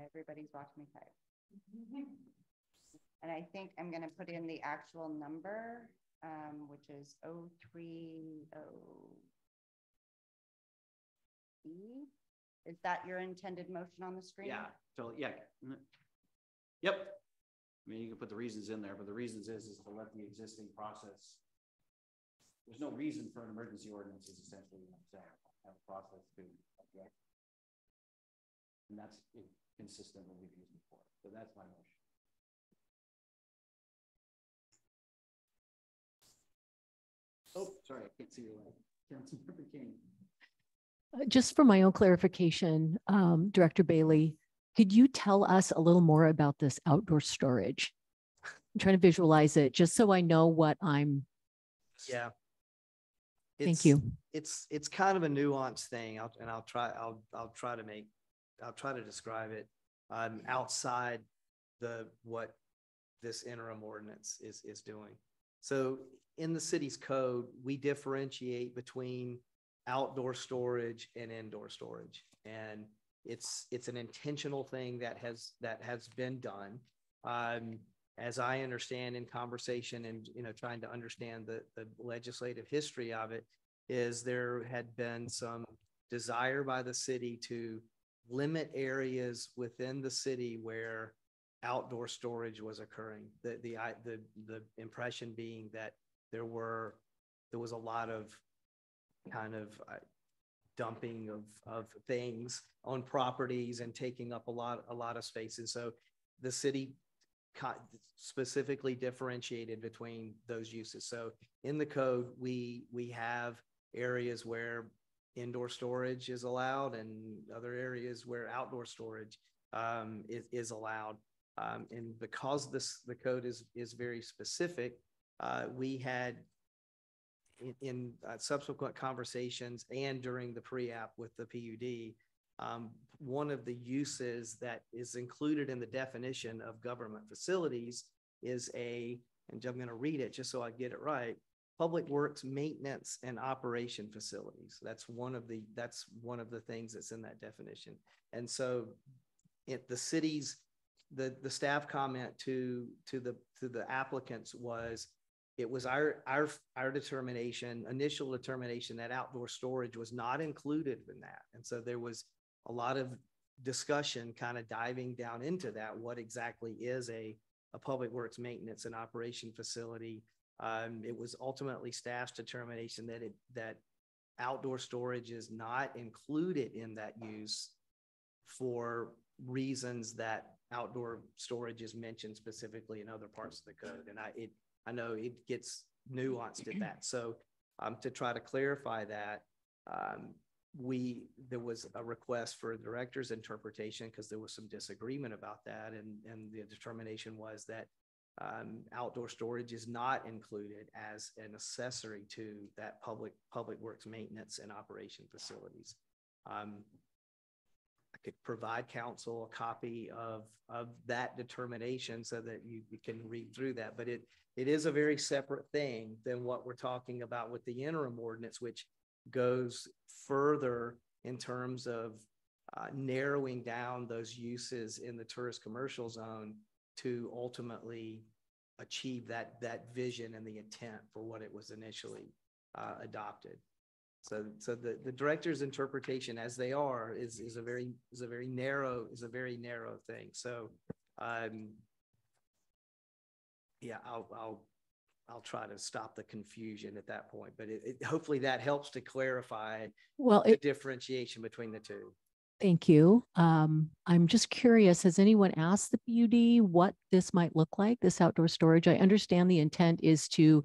B: Everybody's watching me type. And I think I'm going to put in the actual number, which is 030. Is that your intended motion on the screen?
A: Yeah. So yeah. Yep. I mean, you can put the reasons in there, but the reasons is to let the existing process. There's no reason for an emergency ordinance is essentially what I'm saying. Have a process to object. And that's consistent with what we've used before. So that's my motion. Oh, sorry, I can't see your leg. Councilmember King.
I: Just for my own clarification, Director Bailey, could you tell us a little more about this outdoor storage? I'm trying to visualize it just so I know what I'm.
F: Yeah.
I: Thank you.
F: It's kind of a nuanced thing, I'll try to describe it outside what this interim ordinance is doing. So in the city's code, we differentiate between outdoor storage and indoor storage. And it's an intentional thing that has been done. As I understand in conversation and, trying to understand the legislative history of it, is there had been some desire by the city to limit areas within the city where outdoor storage was occurring. The impression being that there was a lot of kind of dumping of things on properties and taking up a lot of spaces. So the city specifically differentiated between those uses. So in the code, we have areas where indoor storage is allowed and other areas where outdoor storage is allowed. And because the code is very specific, we had in subsequent conversations and during the pre-app with the PUD, one of the uses that is included in the definition of government facilities is and I'm going to read it just so I get it right, public works maintenance and operation facilities. That's one of the things that's in that definition. And so the city's, the staff comment to the applicants was, it was our determination, initial determination, that outdoor storage was not included in that. And so there was a lot of discussion kind of diving down into that. What exactly is a public works maintenance and operation facility? It was ultimately staff's determination that outdoor storage is not included in that use for reasons that outdoor storage is mentioned specifically in other parts of the code. And I know it gets nuanced at that. So to try to clarify that, there was a request for a director's interpretation because there was some disagreement about that. And the determination was that outdoor storage is not included as an accessory to that public works maintenance and operation facilities. I could provide council a copy of that determination so that you can read through that, but it is a very separate thing than what we're talking about with the interim ordinance, which goes further in terms of narrowing down those uses in the tourist commercial zone to ultimately achieve that vision and the intent for what it was initially adopted. So the director's interpretation, as they are, is a very narrow thing. So yeah, I'll try to stop the confusion at that point, but hopefully that helps to clarify the differentiation between the two.
I: Thank you. I'm just curious, has anyone asked the PUD what this might look like, this outdoor storage? I understand the intent is to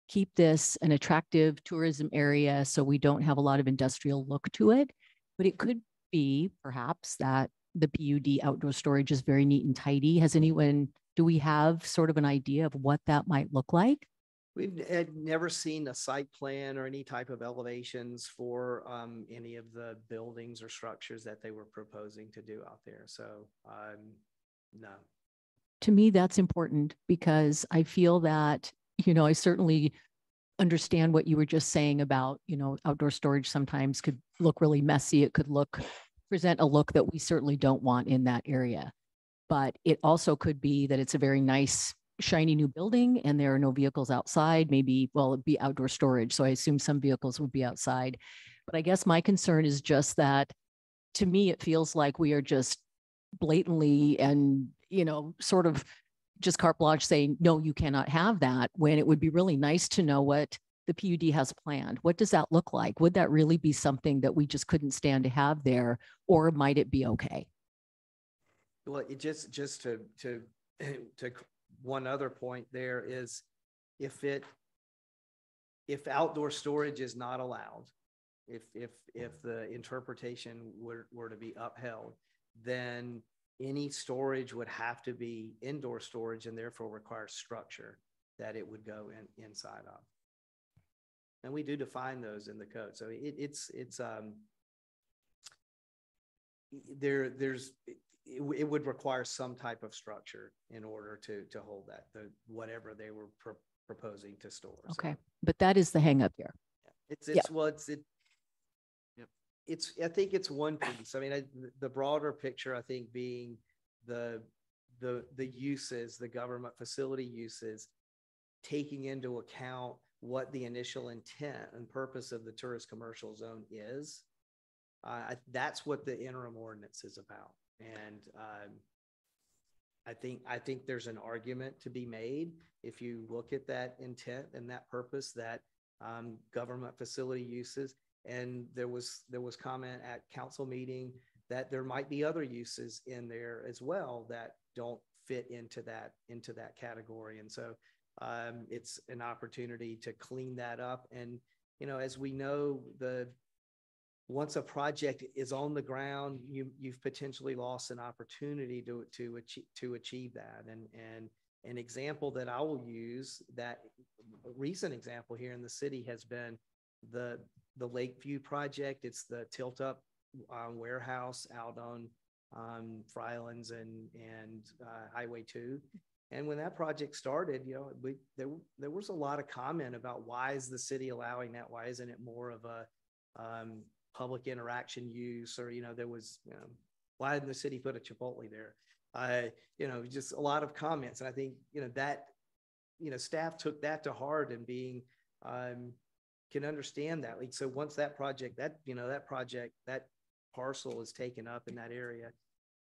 I: keep this an attractive tourism area so we don't have a lot of industrial look to it, but it could be perhaps that the PUD outdoor storage is very neat and tidy. Do we have sort of an idea of what that might look like?
F: We've never seen a site plan or any type of elevations for any of the buildings or structures that they were proposing to do out there. So no.
I: To me, that's important because I feel that, I certainly understand what you were just saying about, outdoor storage sometimes could look really messy. It could present a look that we certainly don't want in that area. But it also could be that it's a very nice, shiny new building and there are no vehicles outside. It'd be outdoor storage. So I assume some vehicles would be outside. But I guess my concern is just that, to me, it feels like we are just blatantly and, sort of just carte blanche saying, no, you cannot have that, when it would be really nice to know what the PUD has planned. What does that look like? Would that really be something that we just couldn't stand to have there, or might it be okay?
F: Well, it just to one other point there is, if outdoor storage is not allowed, if the interpretation were to be upheld, then any storage would have to be indoor storage and therefore require structure that it would go inside of. And we do define those in the code. So it would require some type of structure in order to hold that, whatever they were proposing to store.
I: Okay, so, but that is the hang up here.
F: I think it's one piece. I mean, the broader picture, I think, being the uses, the government facility uses, taking into account what the initial intent and purpose of the tourist commercial zone is. That's what the interim ordinance is about. And I think there's an argument to be made if you look at that intent and that purpose, that government facility uses. And there was comment at council meeting that there might be other uses in there as well that don't fit into that category. And so it's an opportunity to clean that up. And, you know, as we know, once a project is on the ground, you've potentially lost an opportunity to achieve that. And an example that I will use, that a recent example here in the city, has been the Lakeview project. It's the tilt up warehouse out on Frylands and Highway 2. And when that project started, you know, there was a lot of comment about, why is the city allowing that? Why isn't it more of a public interaction use? Or, you know, there was, why didn't the city put a Chipotle there? You know, just a lot of comments. And I think, you know, that, you know, staff took that to heart, and being, can understand that. Like, so once that project, that parcel is taken up in that area,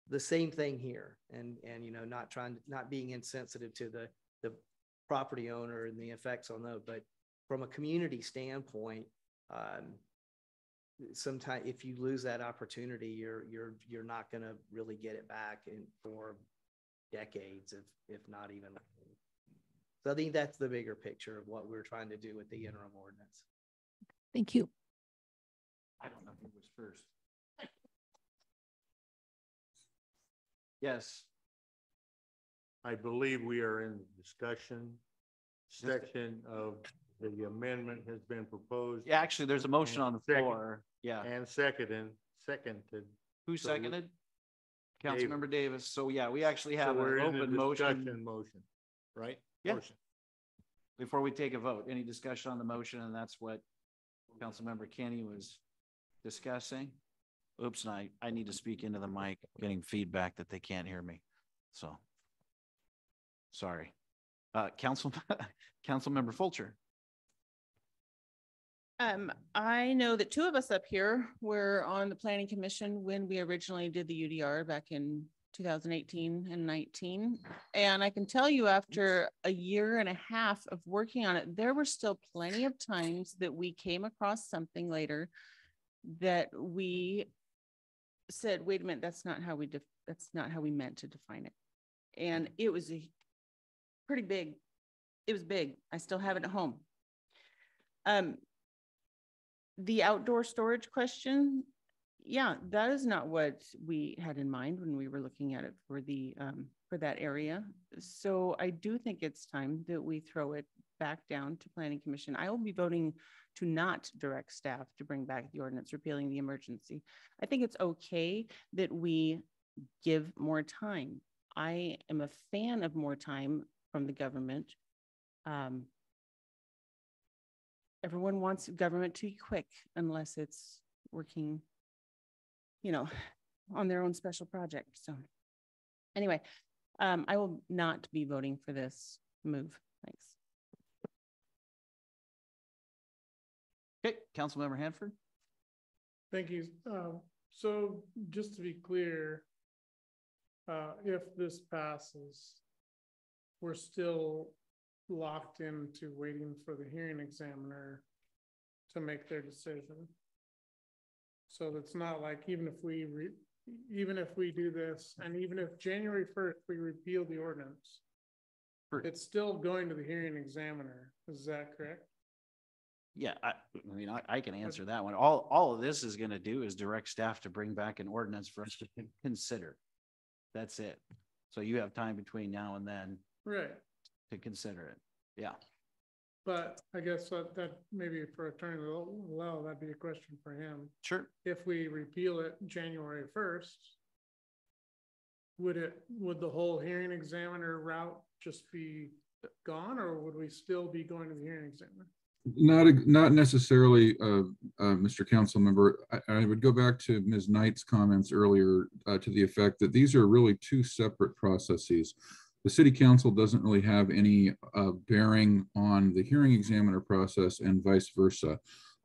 F: the same thing here. And, you know, not being insensitive to the property owner and the effects on those, but from a community standpoint, sometimes if you lose that opportunity, you're not going to really get it back for decades, if not even. So I think that's the bigger picture of what we're trying to do with the interim ordinance.
I: Thank you.
A: I don't know who was first. Yes.
J: I believe we are in the discussion section of the amendment has been proposed.
A: Yeah, actually, there's a motion on the floor. Yeah.
J: And seconded.
A: Who seconded? Councilmember Davis. So yeah, we actually have an open motion.
J: Right?
A: Yeah.
J: Motion.
A: Before we take a vote, any discussion on the motion? And that's what Councilmember Kenny was discussing. Oops, and I need to speak into the mic, getting feedback that they can't hear me. So sorry. Councilmember Fulcher.
L: I know that two of us up here were on the Planning Commission when we originally did the UDR back in 2018 and 19. And I can tell you, after a year and a half of working on it, there were still plenty of times that we came across something later that we said, wait a minute, that's not how we meant to define it. And it was pretty big. It was big. I still have it at home. The outdoor storage question, yeah, that is not what we had in mind when we were looking at it for the for that area. So I do think it's time that we throw it back down to Planning Commission. I will be voting to not direct staff to bring back the ordinance repealing the emergency. I think it's okay that we give more time. I am a fan of more time from the government. Everyone wants government to be quick unless it's working, you know, on their own special project. So anyway, I will not be voting for this move. Thanks.
A: Okay, Councilmember Hanford.
M: Thank you. So just to be clear, if this passes, we're still locked into waiting for the hearing examiner to make their decision. So it's not like, even if we do this, and even if January 1st we repeal the ordinance, it's still going to the hearing examiner. Is that correct?
A: Yeah, I mean, I can answer that one. All of this is going to do is direct staff to bring back an ordinance for us to consider. That's it. So you have time between now and then,
M: right,
A: to consider it. Yeah.
M: But I guess that maybe for Attorney Lowe, that'd be a question for him.
A: Sure.
M: If we repeal it January 1st, would the whole hearing examiner route just be gone, or would we still be going to the hearing examiner?
G: Not necessarily, Mr. Council Member. I would go back to Ms. Knight's comments earlier to the effect that these are really two separate processes. The City Council doesn't really have any bearing on the hearing examiner process and vice versa.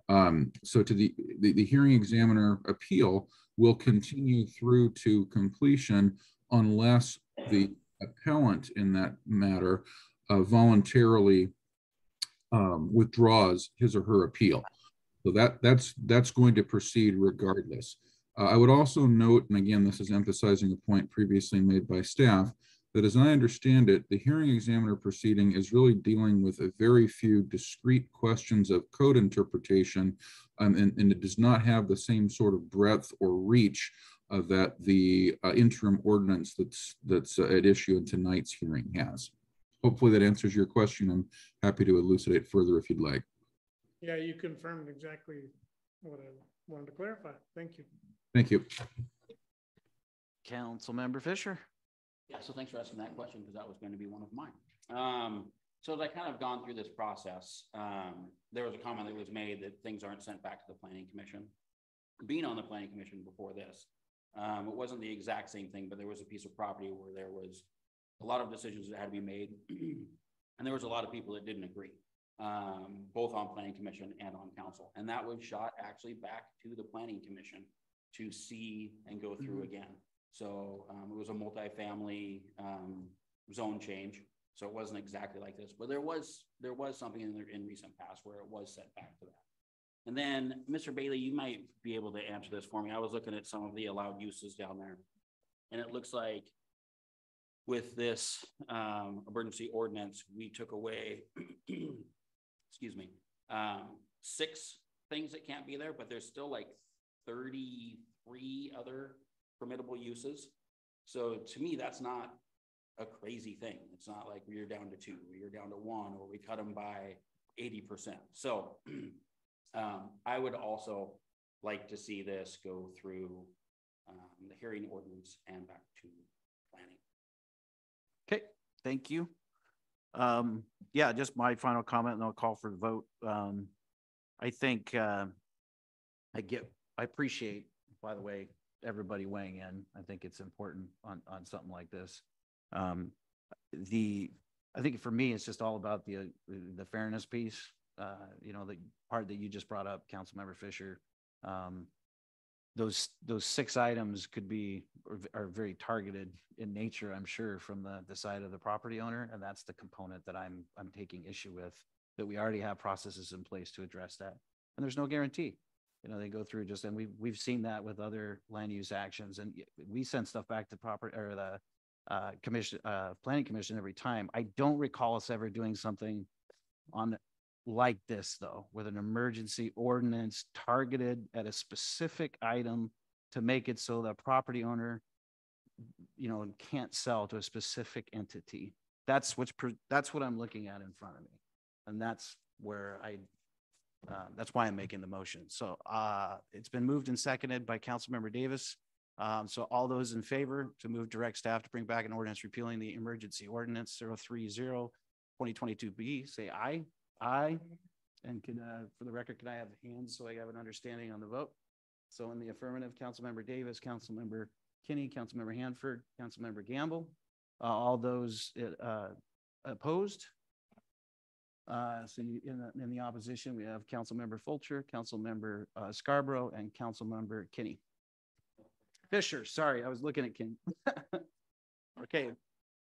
G: So to the hearing examiner appeal will continue through to completion unless the appellant in that matter voluntarily withdraws his or her appeal. So that's going to proceed regardless. I would also note, and again, this is emphasizing a point previously made by staff, that as I understand it, the hearing examiner proceeding is really dealing with a very few discrete questions of code interpretation, and it does not have the same sort of breadth or reach that the interim ordinance that's at issue in tonight's hearing has. Hopefully that answers your question. I'm happy to elucidate further if you'd like.
M: Yeah, you confirmed exactly what I wanted to clarify. Thank you.
G: Thank you.
A: Councilmember Fisher.
K: Yeah, so thanks for asking that question, because that was going to be one of mine. So as I kind of gone through this process, there was a comment that was made that things aren't sent back to the Planning Commission. Being on the Planning Commission before this, it wasn't the exact same thing, but there was a piece of property where there was a lot of decisions that had to be made, and there was a lot of people that didn't agree, both on Planning Commission and on council, and that was shot actually back to the Planning Commission to see and go through again. So it was a multifamily zone change, so it wasn't exactly like this, but there was something in recent past where it was set back to that. And then, Mr. Bailey, you might be able to answer this for me. I was looking at some of the allowed uses down there, and it looks like with this emergency ordinance, we took away, excuse me, 6 things that can't be there, but there's still like 33 other permittable uses. So to me, that's not a crazy thing. It's not like we're down to 2, or you're down to 1, or we cut them by 80%. So I would also like to see this go through the hearing ordinance and back to planning.
A: Okay, thank you. Yeah, just my final comment, and I'll call for the vote. I think I appreciate, by the way, everybody weighing in. I think it's important on something like this. I think for me, it's just all about the fairness piece. You know, the part that you just brought up, Councilmember Fisher. Those 6 items are very targeted in nature, I'm sure, from the side of the property owner, and that's the component that I'm taking issue with. That we already have processes in place to address that, and there's no guarantee. You know, they go through and we've seen that with other land use actions, and we send stuff back to property or the planning commission every time. I don't recall us ever doing something on like this though, with an emergency ordinance targeted at a specific item to make it so the property owner, you know, can't sell to a specific entity. That's what I'm looking at in front of me, and that's where that's why I'm making the motion. So it's been moved and seconded by Councilmember Davis. So all those in favor to move direct staff to bring back an ordinance repealing the emergency ordinance 030/2022B, say aye. Aye. And for the record, can I have hands so I have an understanding on the vote? So in the affirmative, Councilmember Davis, Councilmember Kinney, Councilmember Hanford, Councilmember Gamble. All those opposed? So in the opposition, we have Councilmember Fulcher, Councilmember Scarborough, and Councilmember Kinney. Fisher, sorry, I was looking at Kinney. Okay,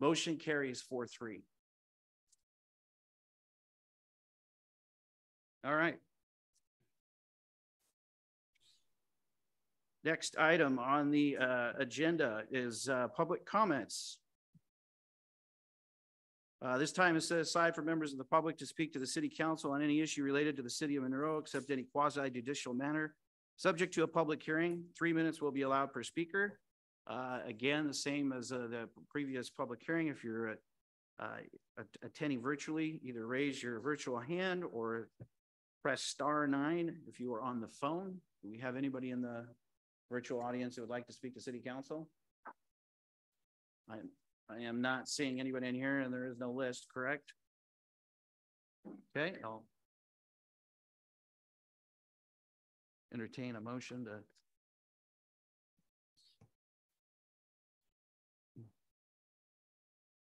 A: motion carries 4-3. All right. Next item on the agenda is public comments. This time is set aside for members of the public to speak to the city council on any issue related to the city of Monroe, except any quasi-judicial manner. Subject to a public hearing, 3 minutes will be allowed per speaker. Again, the same as the previous public hearing. If you're attending virtually, either raise your virtual hand or press *9 if you are on the phone. Do we have anybody in the virtual audience that would like to speak to city council? I am not seeing anybody in here, and there is no list, correct? Okay, I'll entertain a motion to.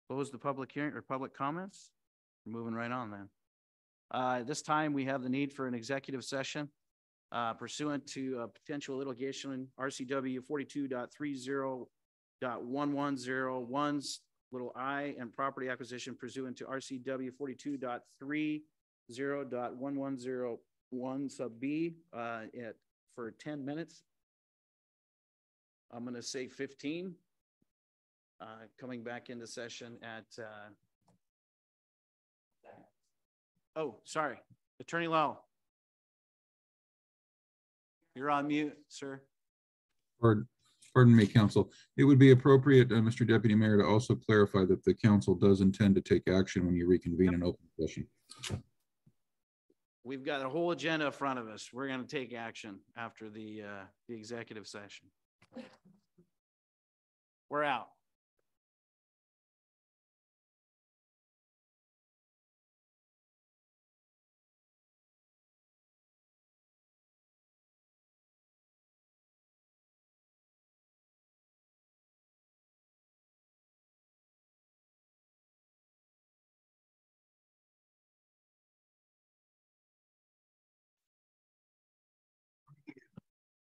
A: Close the public hearing or public comments. We're moving right on then. This time we have the need for an executive session pursuant to potential litigation RCW 42.30.1101 little I and property acquisition pursuant to RCW 42.30.1101 sub B for 10 minutes. I'm going to say 15. Coming back into session at, oh, sorry, Attorney Lau. You're on mute, sir.
G: Pardon me, counsel. It would be appropriate, Mr. Deputy Mayor, to also clarify that the council does intend to take action when you reconvene an open session.
A: We've got a whole agenda in front of us. We're going to take action after the executive session. We're out.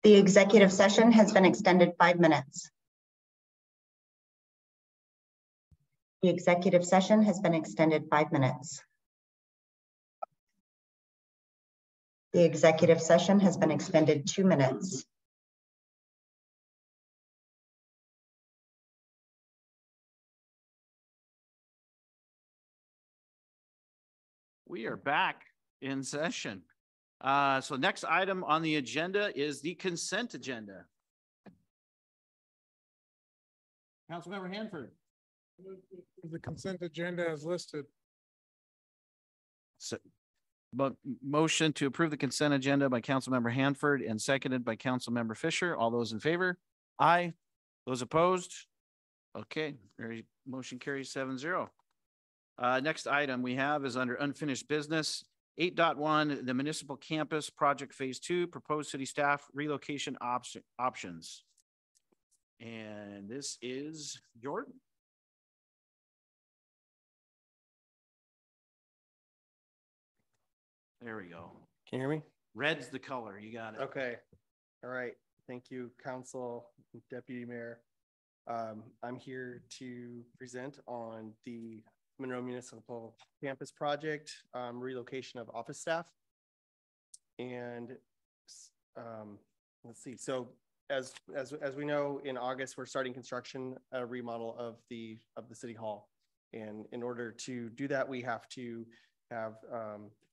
B: The executive session has been extended 5 minutes. The executive session has been extended 5 minutes. The executive session has been extended 2 minutes.
A: We are back in session. So next item on the agenda is the consent agenda. Councilmember Hanford.
M: The consent agenda is listed.
A: So, motion to approve the consent agenda by Councilmember Hanford and seconded by Councilmember Fisher. All those in favor? Aye. Those opposed? Okay, motion carries 7-0. Next item we have is under unfinished business. 8.1, the municipal campus project phase 2, proposed city staff relocation options. And this is Jordan. There we go.
F: Can you hear me?
A: Red's the color. You got it.
F: Okay. All right. Thank you, Council, Deputy Mayor. I'm here to present on the Monroe Municipal Campus Project, relocation of office staff. And let's see. So as we know, in August, we're starting construction, a remodel of the City Hall. And in order to do that, we have to have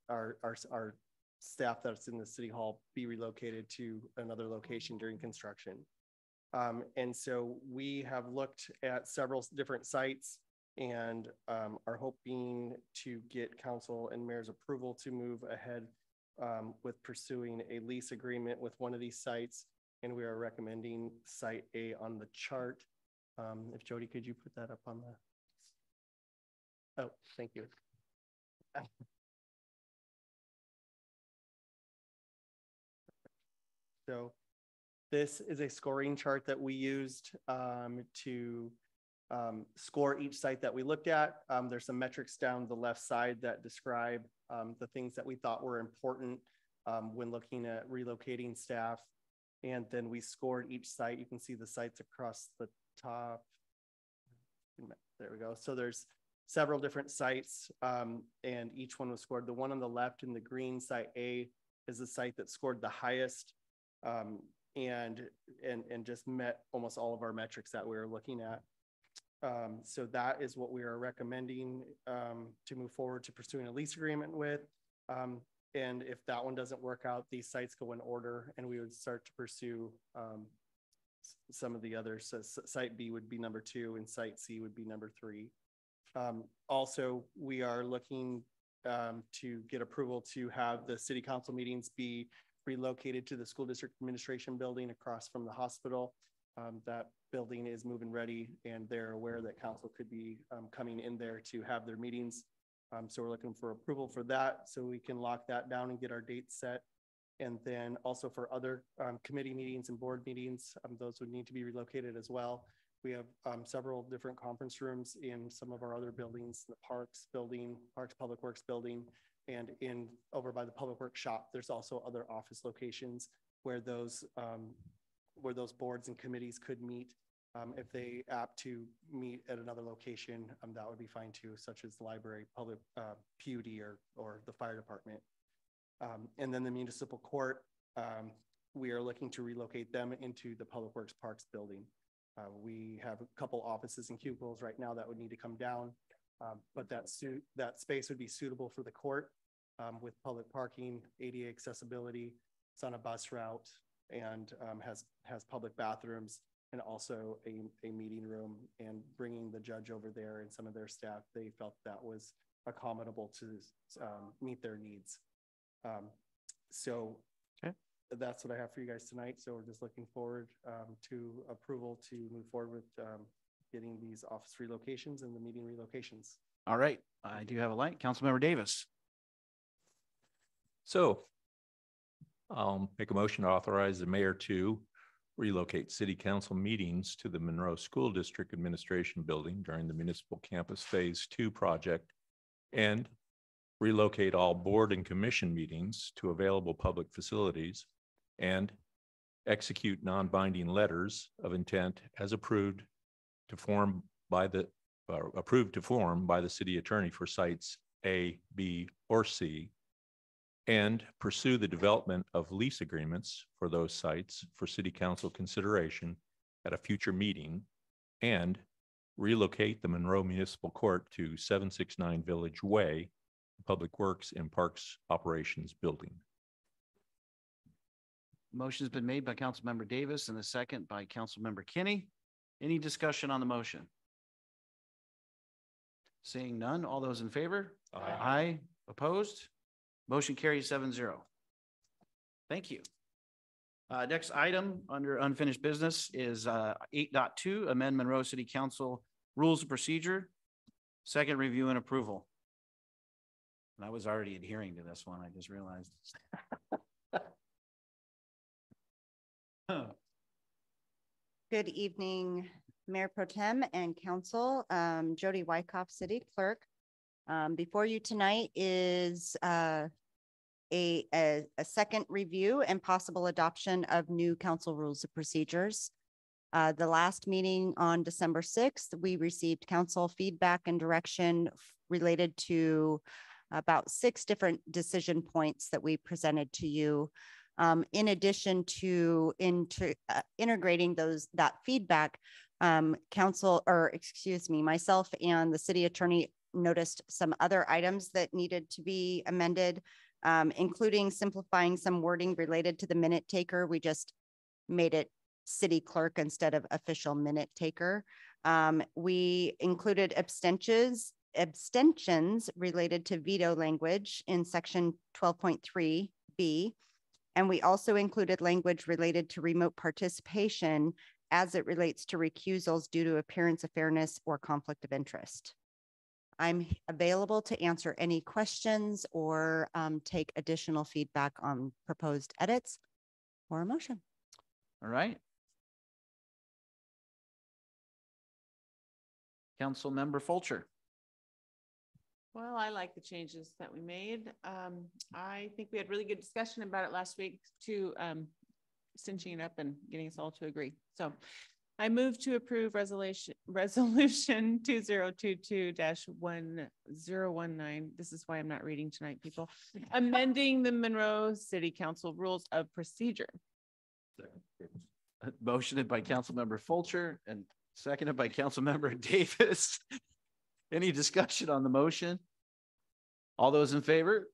F: our staff that's in the City Hall be relocated to another location during construction. And so we have looked at several different sites and are hoping to get council and mayor's approval to move ahead with pursuing a lease agreement with one of these sites. And we are recommending site A on the chart. If Jody, could you put that up on the, oh, thank you. So this is a scoring chart that we used to score each site that we looked at. There's some metrics down the left side that describe the things that we thought were important when looking at relocating staff. And then we scored each site. You can see the sites across the top. There we go. So there's several different sites and each one was scored. The one on the left in the green, site A, is the site that scored the highest and just met almost all of our metrics that we were looking at. So that is what we are recommending to move forward to pursuing a lease agreement with. And if that one doesn't work out, these sites go in order and we would start to pursue some of the others. So site B would be number 2 and site C would be number 3. Also, we are looking to get approval to have the city council meetings be relocated to the school district administration building across from the hospital. That building is moving ready and they're aware that council could be coming in there to have their meetings. So we're looking for approval for that so we can lock that down and get our dates set.
O: And then also for other committee meetings and board meetings, those would need to be relocated as well. We have several different conference rooms in some of our other buildings, the Parks building, Parks Public Works building, and over by the Public Works shop. There's also other office locations where those boards and committees could meet. If they opt to meet at another location, that would be fine too, such as the library, public PUD, or the fire department. And then the municipal court, we are looking to relocate them into the Public Works Parks building. We have a couple offices and cubicles right now that would need to come down, but that space would be suitable for the court with public parking, ADA accessibility. It's on a bus route and has public bathrooms and also a meeting room. And bringing the judge over there and some of their staff, they felt that was accommodable to meet their needs. So okay. That's what I have for you guys tonight. So we're just looking forward to approval to move forward with getting these office relocations and the meeting relocations.
A: All right, I do have a light. Councilmember Davis.
H: So I'll make a motion to authorize the mayor to relocate city council meetings to the Monroe School District Administration Building during the Municipal Campus Phase 2 project, and relocate all board and commission meetings to available public facilities, and execute non-binding letters of intent as approved to form by the city attorney for sites A, B, or C, and pursue the development of lease agreements for those sites for city council consideration at a future meeting, and relocate the Monroe Municipal Court to 769 Village Way, Public Works and Parks Operations Building.
A: Motion's been made by Councilmember Davis and a second by Councilmember Kinney. Any discussion on the motion? Seeing none, all those in favor?
H: Aye.
A: Aye. Opposed? Motion carries 7-0. Thank you. Next item under unfinished business is 8.2, amend Monroe City Council Rules of Procedure. Second, review and approval. And I was already adhering to this one, I just realized.
B: Good evening, Mayor Pro Tem and Council. Jody Wyckoff, City Clerk. Before you tonight is a second review and possible adoption of new council rules of procedures. The last meeting on December 6th, we received council feedback and direction related to about 6 different decision points that we presented to you. In addition to integrating that feedback, myself and the city attorney noticed some other items that needed to be amended, including simplifying some wording related to the minute taker. We just made it city clerk instead of official minute taker. We included abstentions related to veto language in section 12.3B. And we also included language related to remote participation as it relates to recusals due to appearance of fairness or conflict of interest. I'm available to answer any questions or take additional feedback on proposed edits or a motion.
A: All right. Councilmember Fulcher.
L: Well, I like the changes that we made. I think we had really good discussion about it last week to cinching it up and getting us all to agree. So I move to approve resolution 2022-1019. This is why I'm not reading tonight, people. Amending the Monroe City Council Rules of Procedure.
A: Motioned by Councilmember Fulcher and seconded by Councilmember Davis. Any discussion on the motion? All those in favor?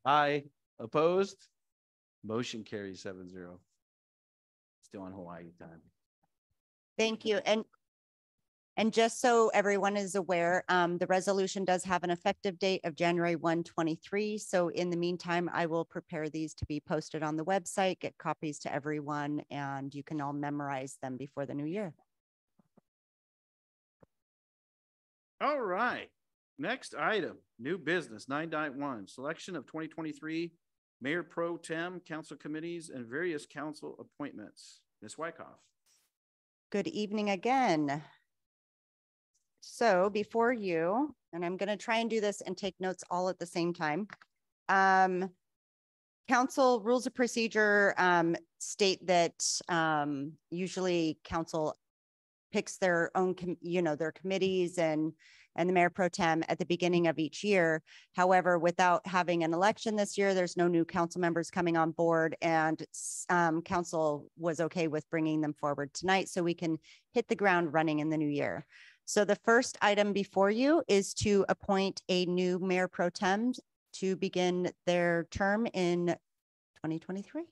A: Aye. Opposed? Motion carries 7-0. Still on Hawaii time.
B: Thank you. And just so everyone is aware, the resolution does have an effective date of January 1, 2023. So in the meantime, I will prepare these to be posted on the website, get copies to everyone, and you can all memorize them before the new year.
A: All right. Next item, new business 9.1, selection of 2023 Mayor Pro Tem, council committees, and various council appointments. Ms. Wyckoff.
B: Good evening again. So before you, and I'm going to try and do this and take notes all at the same time. Council rules of procedure state that usually council picks their own, their committees and the mayor pro tem at the beginning of each year. However, without having an election this year, there's no new council members coming on board, and council was okay with bringing them forward tonight so we can hit the ground running in the new year. So the first item before you is to appoint a new mayor pro tem to begin their term in 2023.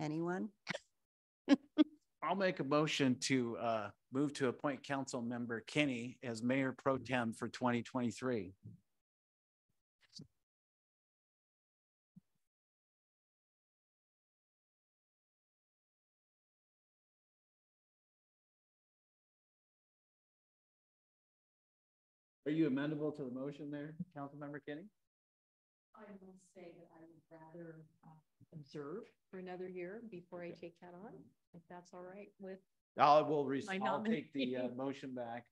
B: Anyone?
A: I'll make a motion to move to appoint council member Kenny as mayor pro tem for 2023. Are you amenable to the motion there, council member Kenny?
I: I will say that I would rather observe for another year before I take that on, if that's all right with.
A: I'll take the motion back.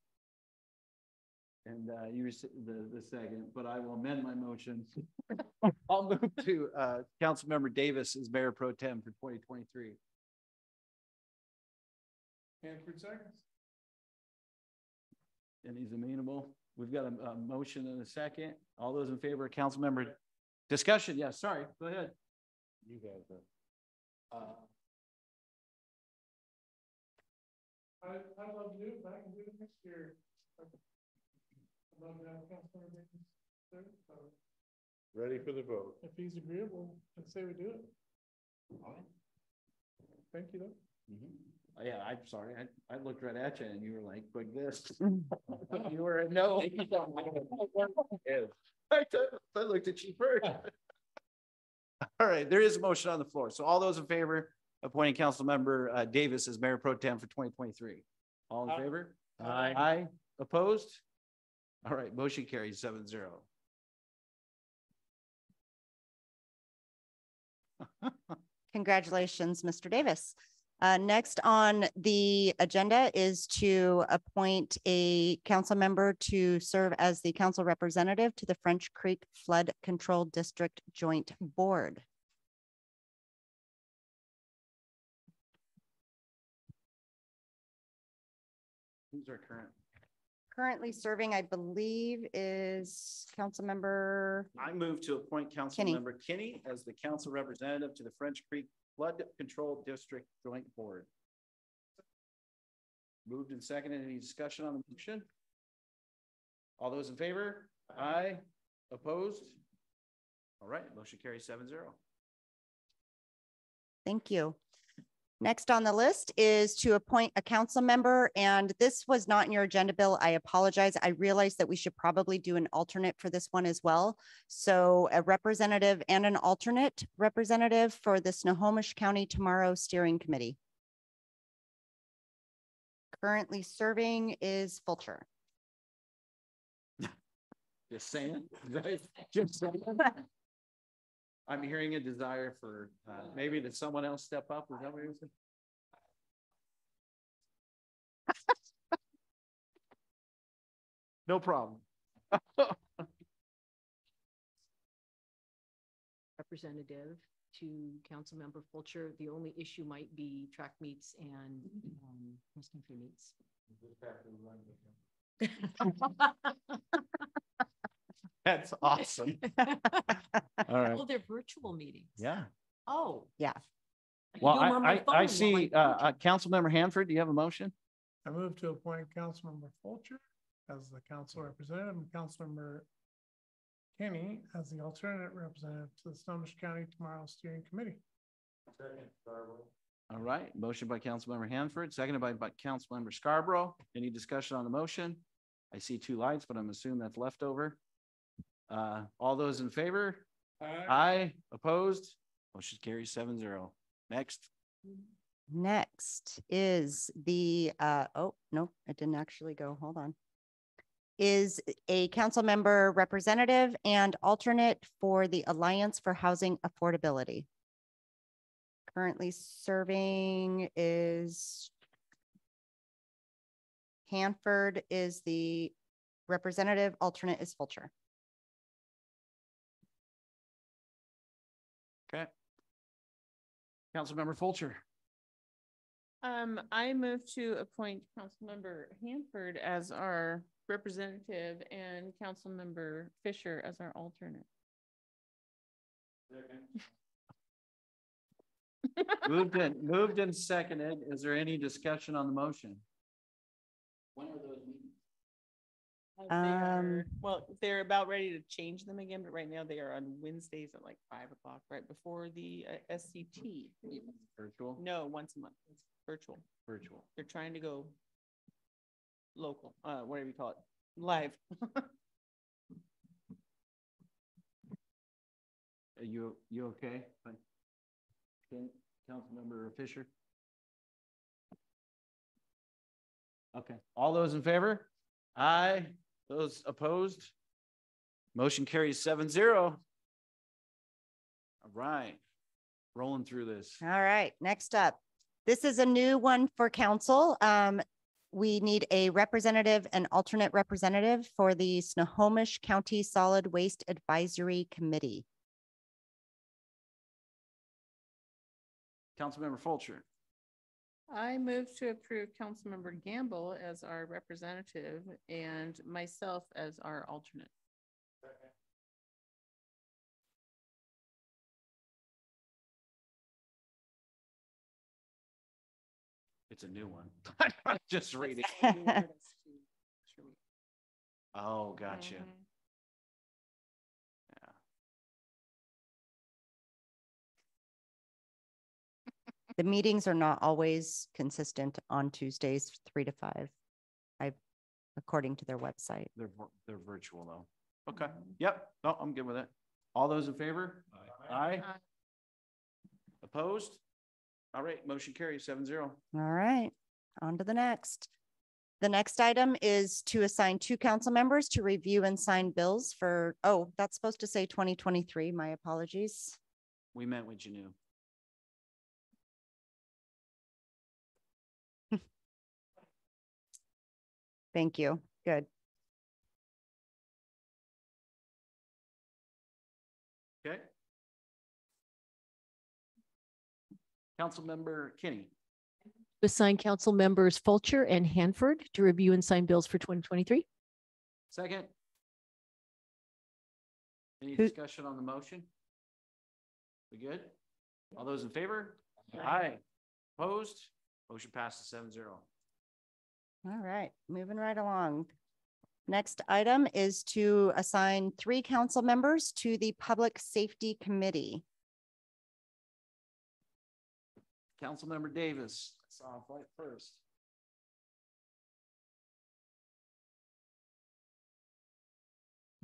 A: And you the second, but I will amend my motion. I'll move to Councilmember Davis as mayor pro tem for 2023.
M: Hanford seconds.
A: And he's amenable. We've got a motion and a second. All those in favor of Councilmember discussion? Yes, sorry, go ahead.
J: You guys
M: I'd love to do it, but I can do it next year. I'd love to have Councilmember Davis serve, so
J: ready for the vote.
M: if he's agreeable, let's say we do it. Thank you though.
A: Yeah, I'm sorry. I looked right at you and you were like this. You were a no. I looked at you first. All right, there is a motion on the floor. So all those in favor of appointing Councilmember Davis as mayor pro tem for 2023. All in favor?
J: Aye.
A: Aye. Opposed? All right, motion carries 7-0.
B: Congratulations, Mr. Davis. Next on the agenda is to appoint a council member to serve as the council representative to the French Creek Flood Control District Joint Board.
A: Who's our current?
B: Currently serving, I believe, is council member.
A: I move to appoint Councilmember Kinney as the council representative to the French Creek Flood Control District Joint Board. Moved and seconded. Any discussion on the motion? All those in favor? Aye. Opposed? All right, motion carries 7-0.
B: Thank you. Next on the list is to appoint a council member, and this was not in your agenda, Bill. I apologize. I realized that we should probably do an alternate for this one as well. So a representative and an alternate representative for the Snohomish County Tomorrow Steering Committee. Currently serving is Fulcher.
A: Just saying. Just saying. I'm hearing a desire for maybe that someone else step up. Is that what you're saying? No problem.
I: Representative to Councilmember Fulcher. The only issue might be track meets and cross country meets.
A: That's awesome. All right.
I: Oh, they're virtual meetings.
A: Yeah.
I: Oh.
B: Yeah.
A: Well, I see Councilmember Hanford, do you have a motion?
M: I move to appoint Councilmember Fulcher as the council representative and Councilmember Kenny as the alternate representative to the Snohomish County Tomorrow Steering Committee.
A: All right, motion by Councilmember Hanford, seconded by Councilmember Scarborough. Any discussion on the motion? I see two lights, but I'm assuming that's leftover. All those in favor?
M: Aye.
A: Aye. Opposed? Motion carries 7-0. Next.
B: Next is the, oh, no, it didn't actually go. Hold on. is a council member representative and alternate for the Alliance for Housing Affordability. Currently serving is Hanford is the representative, alternate is Fulcher.
A: Okay. Councilmember Fulcher.
L: I move to appoint Councilmember Hanford as our representative and Councilmember Fisher as our alternate.
A: Moved and seconded. Is there any discussion on the motion?
K: When are those meetings?
L: Well, they're about ready to change them again, but right now they are on Wednesdays at like 5 o'clock, right before the SCT.
A: Virtual?
L: No, once a month. It's virtual.
A: Virtual.
L: They're trying to go local, whatever you call it, live.
A: Are you okay? Okay, Councilmember Fisher. Okay, all those in favor? Aye. Those opposed? Motion carries 7-0. All right, rolling through this.
B: All right, next up. This is a new one for council. We need a representative and alternate representative for the Snohomish County Solid Waste Advisory Committee.
A: Councilmember Fulcher.
L: I move to approve Councilmember Gamble as our representative and myself as our alternate.
A: It's a new one. I'm just reading. Oh, gotcha. Yeah.
B: The meetings are not always consistent on Tuesdays, 3 to 5. According to their website.
A: They're virtual though. Okay. Yep. No, I'm good with it. All those in favor? Aye. Opposed? All right. Motion carries 7-0.
B: All right, on to the next. The next item is to assign 2 council members to review and sign bills for, oh, that's supposed to say 2023. My apologies.
A: We meant what you knew.
B: Thank you. Good.
A: Okay. Councilmember Kinney.
I: Assign council members Fulcher and Hanford to review and sign bills for 2023.
A: Second. Any
B: Who-
A: discussion on the motion? We good? All those in favor? Aye. Opposed? Motion passes 7-0.
B: All right, moving right along. Next item is to assign 3 council members to the Public Safety Committee.
A: Councilmember Davis, I saw a flight first.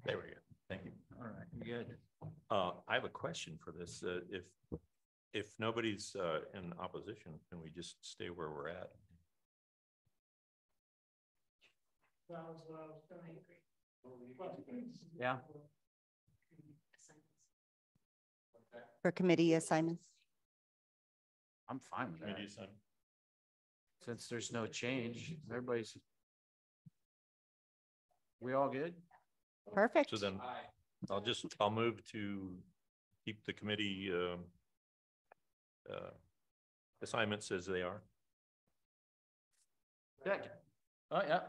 H: There we go. Thank you.
A: All right, good.
H: I have a question for this. If nobody's in opposition, can we just stay where we're at?
A: Yeah.
B: For committee assignments.
A: I'm fine with that.
H: Committee assignment?
A: Since there's no change, everybody's. We all good?
B: Perfect.
H: So then I'll move to keep the committee assignments as they are.
A: Second. Oh, yeah.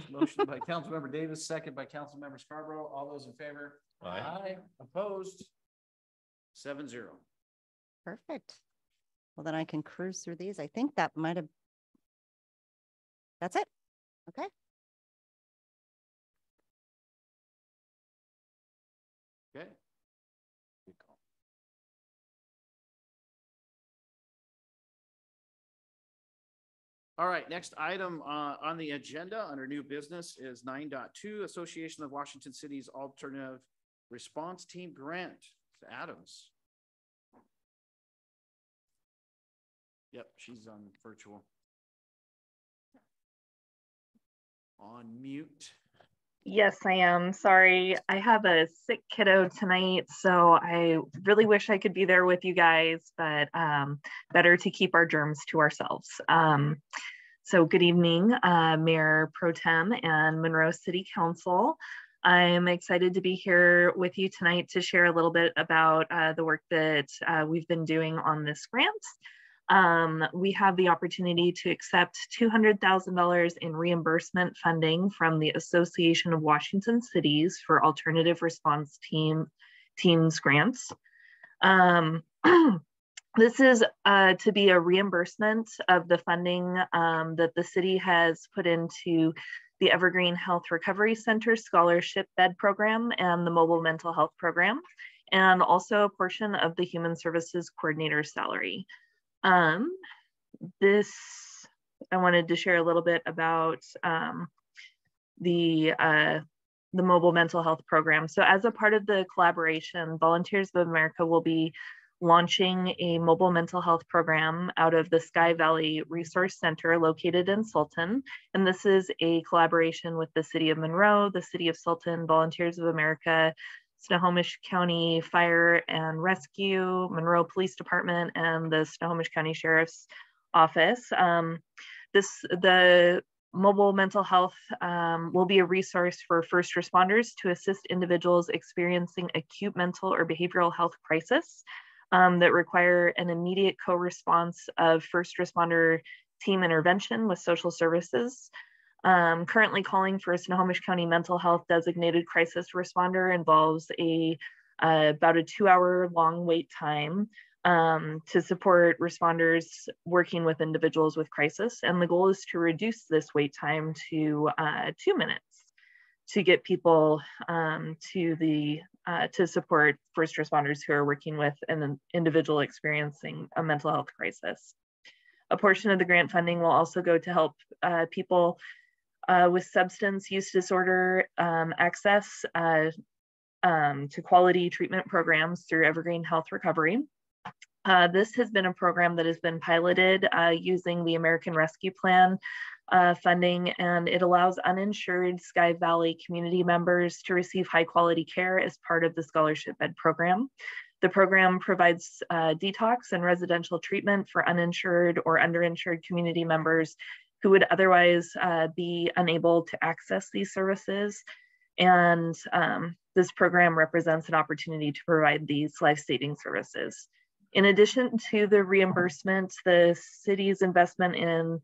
A: Motion by Councilmember Davis, second by Councilmember Scarborough. All those in favor?
H: Aye.
A: Opposed? 7-0.
B: Perfect. Well, then I can cruise through these. I think that might have. That's it. Okay.
A: Okay. Good call. All right, next item on the agenda under new business is 9.2, Association of Washington City's Alternative Response Team Grant. It's Adams. Yep, she's on virtual. On mute.
P: Yes, I am. Sorry. I have a sick kiddo tonight, so I really wish I could be there with you guys, but better to keep our germs to ourselves. So good evening, Mayor Pro Tem and Monroe City Council. I'm excited to be here with you tonight to share a little bit about the work that we've been doing on this grant. We have the opportunity to accept $200,000 in reimbursement funding from the Association of Washington Cities for Alternative Response Teams grants. This is to be a reimbursement of the funding that the city has put into the Evergreen Health Recovery Center Scholarship Bed Program and the Mobile Mental Health Program, and also a portion of the Human Services Coordinator's salary. I wanted to share a little bit about the Mobile Mental Health Program. So as a part of the collaboration, Volunteers of America will be launching a mobile mental health program out of the Sky Valley Resource Center located in Sultan. And this is a collaboration with the City of Monroe, the City of Sultan, Volunteers of America, Snohomish County Fire and Rescue, Monroe Police Department, and the Snohomish County Sheriff's Office. The mobile mental health will be a resource for first responders to assist individuals experiencing acute mental or behavioral health crisis that require an immediate co-response of first responder team intervention with social services. Currently calling for a Snohomish County mental health designated crisis responder involves about a 2-hour long wait time to support responders working with individuals with crisis. And the goal is to reduce this wait time to 2 minutes to get people to support first responders who are working with an individual experiencing a mental health crisis. A portion of the grant funding will also go to help people with substance use disorder access to quality treatment programs through Evergreen Health Recovery. This has been a program that has been piloted using the American Rescue Plan funding, and it allows uninsured Sky Valley community members to receive high quality care as part of the scholarship bed program. The program provides detox and residential treatment for uninsured or underinsured community members who would otherwise be unable to access these services. And this program represents an opportunity to provide these life-saving services. In addition to the reimbursement, the city's investment in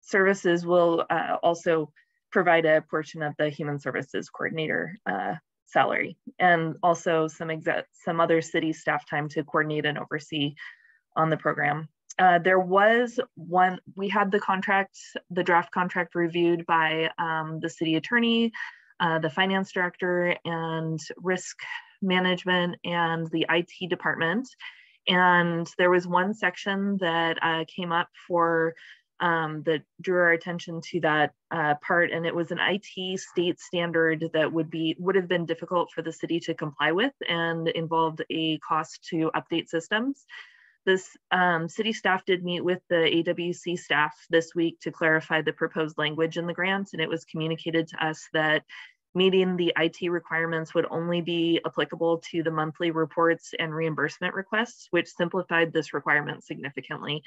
P: services will also provide a portion of the Human Services Coordinator salary, and also some other city staff time to coordinate and oversee on the program. There was we had the draft contract reviewed by the city attorney, the finance director, and risk management, and the IT department. And there was one section that came up for that drew our attention to that part, and it was an IT state standard that would have been difficult for the city to comply with and involved a cost to update systems. This city staff did meet with the AWC staff this week to clarify the proposed language in the grant, and it was communicated to us that meeting the IT requirements would only be applicable to the monthly reports and reimbursement requests, which simplified this requirement significantly.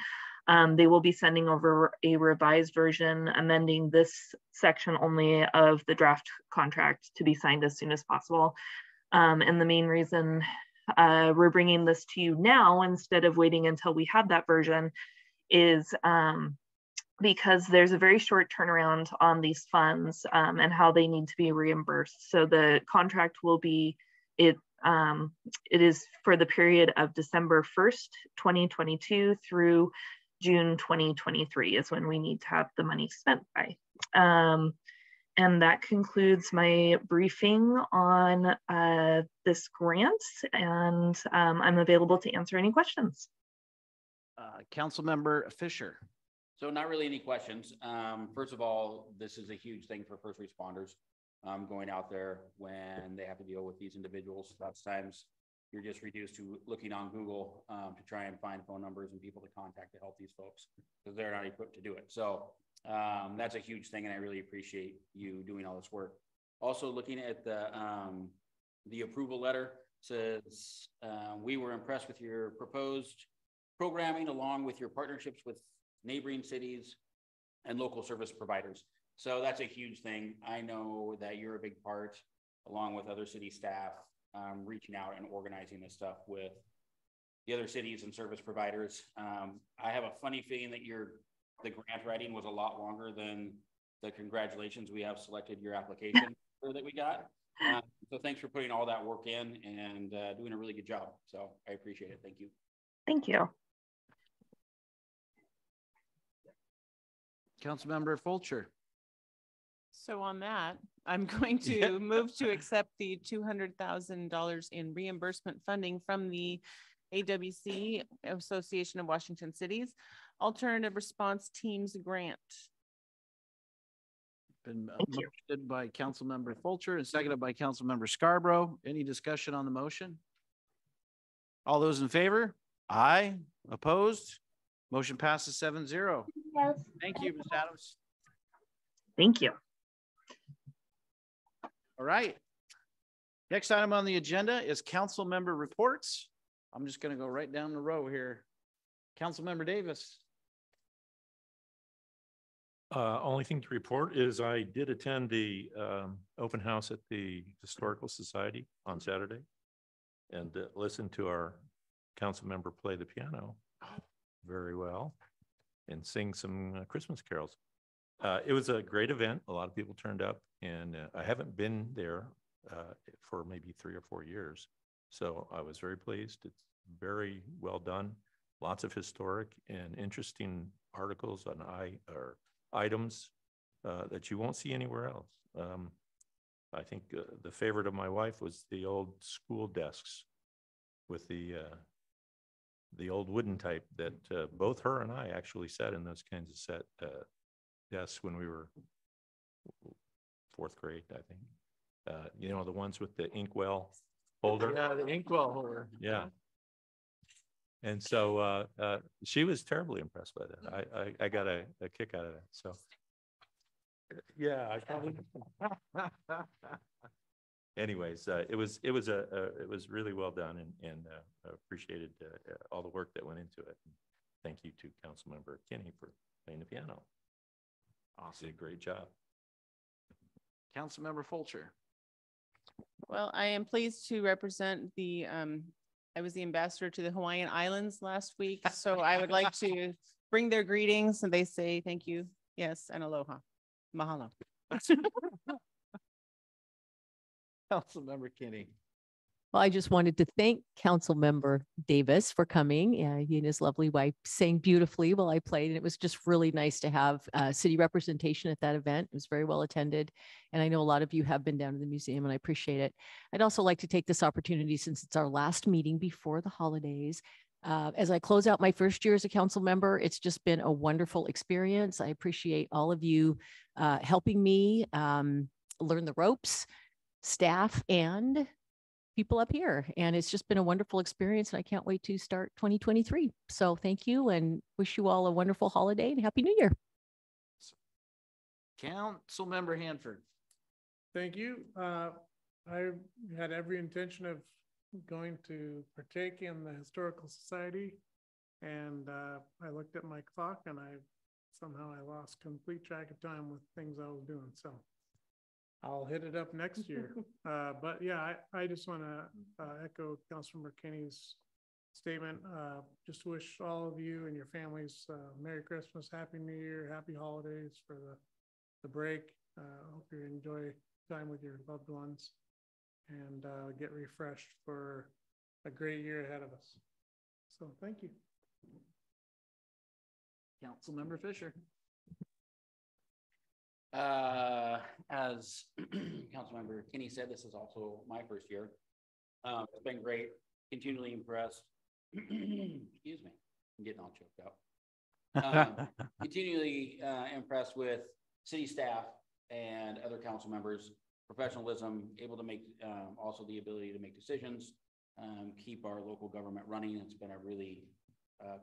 P: They will be sending over a revised version, amending this section only of the draft contract to be signed as soon as possible. And the main reason we're bringing this to you now instead of waiting until we have that version is because there's a very short turnaround on these funds and how they need to be reimbursed. So the contract will be, it is for the period of December 1st, 2022 through June 2023 is when we need to have the money spent by. And that concludes my briefing on this grant, and I'm available to answer any questions.
A: Councilmember Fisher.
K: So not really any questions. First of all, this is a huge thing for first responders going out there when they have to deal with these individuals. Lots of times you're just reduced to looking on Google to try and find phone numbers and people to contact to help these folks because they're not equipped to do it. So That's a huge thing, and I really appreciate you doing all this work. Also, looking at the approval letter, says we were impressed with your proposed programming along with your partnerships with neighboring cities and local service providers. So that's a huge thing. I know that you're a big part, along with other city staff, reaching out and organizing this stuff with the other cities and service providers. I have a funny feeling that the grant writing was a lot longer than the congratulations we have selected your application that we got. So thanks for putting all that work in and doing a really good job. So I appreciate it. Thank you.
P: Thank you.
A: Councilmember Fulcher.
L: So on that, I'm going to move to accept the $200,000 in reimbursement funding from the AWC, Association of Washington Cities, Alternative Response Teams Grant.
A: Been motioned by Councilmember Fulcher and seconded by Councilmember Scarborough. Any discussion on the motion? All those in favor? Aye. Opposed? Motion passes 7-0.
P: Yes.
A: Thank you, Ms. Adams.
P: Thank you.
A: All right. Next item on the agenda is council member reports. I'm just going to go right down the row here. Councilmember Davis.
H: Only thing to report is I did attend the open house at the Historical Society on Saturday and listened to our council member play the piano very well and sing some Christmas carols. It was a great event. A lot of people turned up, and I haven't been there for maybe 3 or 4 years. So I was very pleased. It's very well done. Lots of historic and interesting articles on items that you won't see anywhere else. I think the favorite of my wife was the old school desks with the old wooden type that both her and I actually sat in those kinds of desks when we were 4th grade, I think. You know, the ones with the inkwell holder.
C: Yeah, the inkwell holder.
H: Yeah. And so she was terribly impressed by that. I got a kick out of that. So yeah, I probably. Anyways, it was really well done and appreciated all the work that went into it. Thank you to Councilmember Kinney for playing the piano. Awesome, did a great job.
A: Councilmember Fulcher.
L: Well, I am pleased to represent the I was the ambassador to the Hawaiian Islands last week, so I would like to bring their greetings, and they say thank you, yes, and aloha, mahalo.
A: Councilmember Kinney.
I: Well, I just wanted to thank Councilmember Davis for coming. He and his lovely wife sang beautifully while I played, and it was just really nice to have city representation at that event. It was very well attended, and I know a lot of you have been down to the museum, and I appreciate it. I'd also like to take this opportunity, since it's our last meeting before the holidays, as I close out my first year as a council member. It's just been a wonderful experience. I appreciate all of you helping me learn the ropes, staff, and people up here. And it's just been a wonderful experience, and I can't wait to start 2023. So thank you, and wish you all a wonderful holiday and Happy New Year.
A: Councilmember Hanford.
M: Thank you. I had every intention of going to partake in the Historical Society, and I looked at my clock and somehow I lost complete track of time with things I was doing. So I'll hit it up next year. But yeah, I just want to echo Councilmember Kinney's statement. Just wish all of you and your families Merry Christmas, Happy New Year, Happy Holidays for the break. Hope you enjoy time with your loved ones and get refreshed for a great year ahead of us. So thank you.
A: Councilmember Fisher.
K: As Councilmember Kinney said, this is also my first year. It's been great, continually impressed. Excuse me, I'm getting all choked up. Continually impressed with city staff and other council members, professionalism, able to make also the ability to make decisions, keep our local government running. It's been a really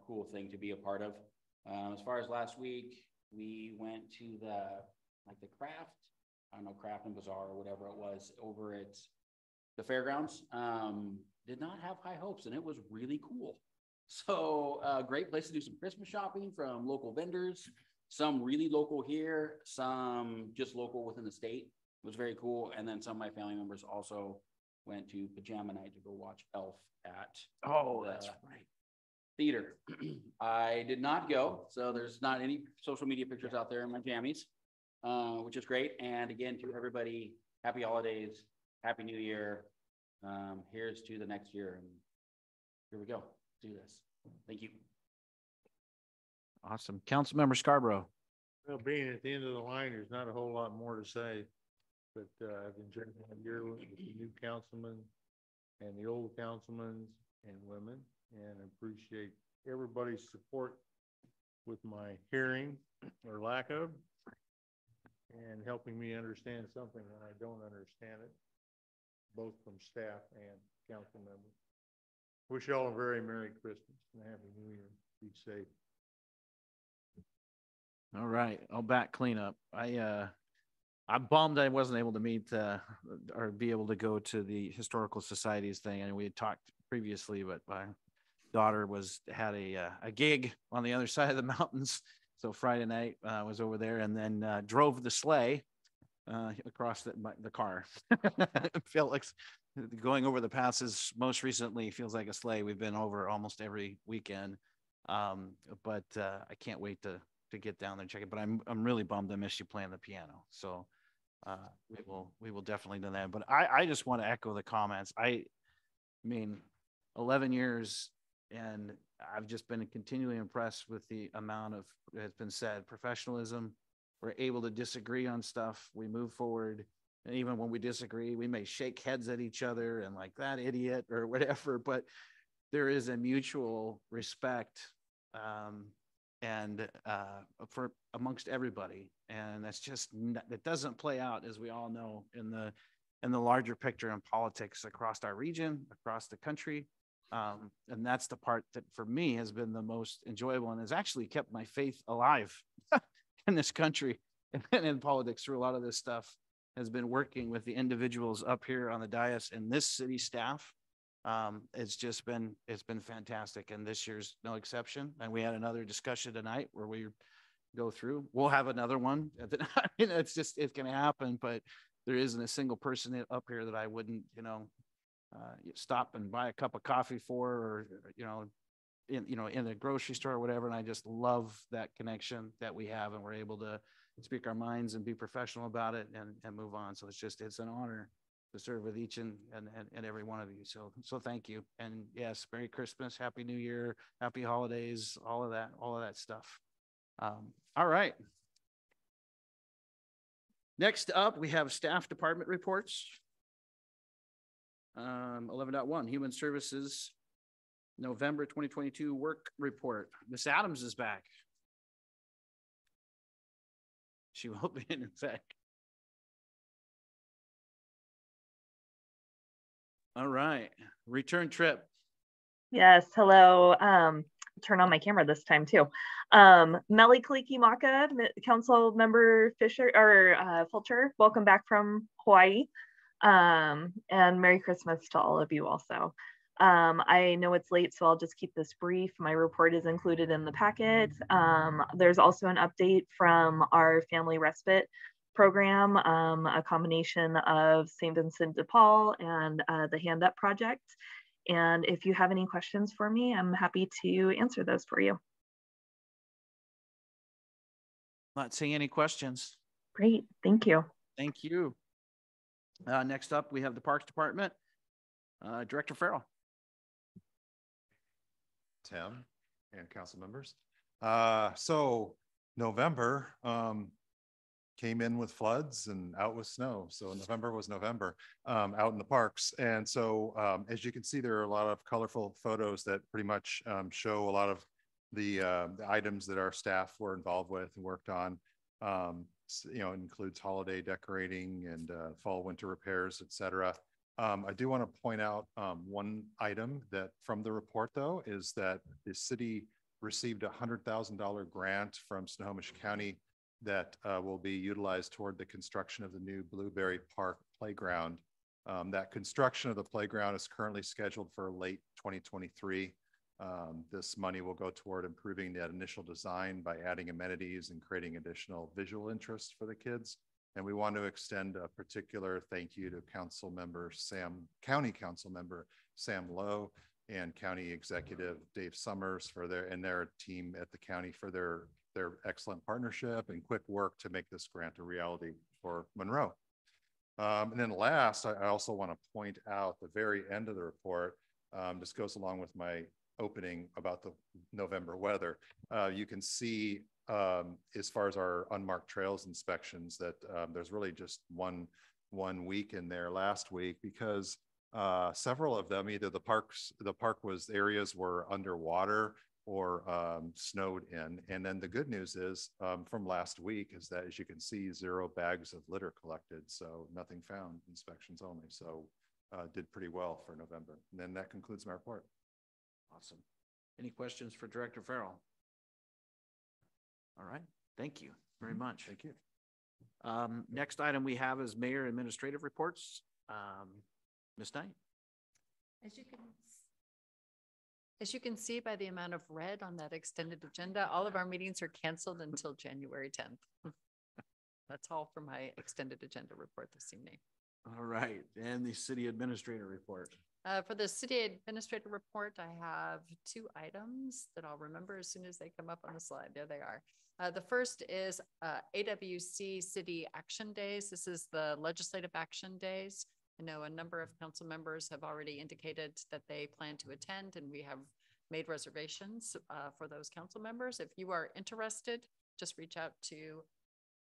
K: cool thing to be a part of. As far as last week, We went to the craft, I don't know, Craft and Bazaar or whatever it was over at the fairgrounds. Did not have high hopes, and it was really cool. So great place to do some Christmas shopping from local vendors, some really local here, some just local within the state. It was very cool. And then some of my family members also went to pajama night to go watch Elf at
A: That's right.
K: theater. I did not go, so there's not any social media pictures out there in my jammies, which is great. And again, to everybody, happy holidays, happy new year. Here's to the next year. And here we go. Do this. Thank you.
A: Awesome. Councilmember Scarborough.
J: Well, being at the end of the line, there's not a whole lot more to say, but I've enjoyed my year with the new councilman and the old councilmen and women, and appreciate everybody's support with my hearing or lack of, and helping me understand something when I don't understand it, both from staff and council members. Wish you all a very Merry Christmas and a Happy New Year. Be safe.
A: All right, I'll back cleanup. I'm bummed I wasn't able to meet or be able to go to the Historical Societies thing. And we had talked previously, but my daughter had a gig on the other side of the mountains. So Friday night I was over there, and then drove the sleigh across the car. It felt like going over the passes most recently feels like a sleigh. We've been over almost every weekend, but I can't wait to get down there and check it. But I'm really bummed I missed you playing the piano. So we will definitely do that. But I just want to echo the comments. I mean, 11 years, and I've just been continually impressed with the amount of, has been said, professionalism. We're able to disagree on stuff. We move forward. And even when we disagree, we may shake heads at each other and like that idiot or whatever, but there is a mutual respect and for amongst everybody. And that's just, it doesn't play out, as we all know, in the larger picture in politics across our region, across the country. And that's the part that for me has been the most enjoyable and has actually kept my faith alive in this country and in politics through a lot of this stuff, has been working with the individuals up here on the dais and this city staff. It's been fantastic. And this year's no exception. And we had another discussion tonight where we go through, we'll have another one. It's going to happen, but there isn't a single person up here that I wouldn't, stop and buy a cup of coffee for, or, in the grocery store or whatever. And I just love that connection that we have, and we're able to speak our minds and be professional about it and move on. So it's an honor to serve with each and every one of you. So thank you. And yes, Merry Christmas, Happy New Year, Happy Holidays, all of that stuff. All right. Next up, we have staff department reports. 11.1, Human Services, November 2022 work report. Miss Adams is back. She will be in a sec. All right, return trip.
P: Yes, hello. Turn on my camera this time too. Meli Kalikimaka, Council Member Fisher or Fulcher, welcome back from Hawaii. And Merry Christmas to all of you also. I know it's late, so I'll just keep this brief. My report is included in the packet. There's also an update from our family respite program, a combination of St. Vincent de Paul and the Hand Up Project. And if you have any questions for me, I'm happy to answer those for you.
A: Not seeing any questions.
P: Great, thank you.
A: Thank you. Next up, we have the Parks Department. Director Farrell.
Q: Tim and council members. So November came in with floods and out with snow. So November was November out in the parks. And so as you can see, there are a lot of colorful photos that pretty much show a lot of the items that our staff were involved with and worked on. It includes holiday decorating and fall winter repairs, etc. I do want to point out one item that from the report, though, is that the city received a $100,000 grant from Snohomish County that will be utilized toward the construction of the new Blueberry Park playground. That construction of the playground is currently scheduled for late 2023. This money will go toward improving that initial design by adding amenities and creating additional visual interest for the kids. And we want to extend a particular thank you to County Council Member Sam Lowe and County Executive Dave Summers for their team at the county for their excellent partnership and quick work to make this grant a reality for Monroe. And then last, I also want to point out the very end of the report. This goes along with my opening about the November weather. You can see as far as our unmarked trails inspections that there's really just one week in there last week because several of them, either the park was areas were underwater or snowed in. And then the good news is from last week is that, as you can see, 0 bags of litter collected. So nothing found, inspections only. So did pretty well for November. And then that concludes my report.
A: Awesome. Any questions for Director Farrell? All right. Thank you very much.
Q: Thank you.
A: Next item we have is Mayor Administrative Reports. Ms. Knight.
N: As you can see by the amount of red on that extended agenda, all of our meetings are canceled until January 10th. That's all for my extended agenda report this evening.
A: All right. And the City Administrator Report.
N: For the City Administrator Report, I have 2 items that I'll remember as soon as they come up on the slide. There they are. The first is AWC City Action Days. This is the Legislative Action Days. I know a number of council members have already indicated that they plan to attend, and we have made reservations for those council members. If you are interested, just reach out to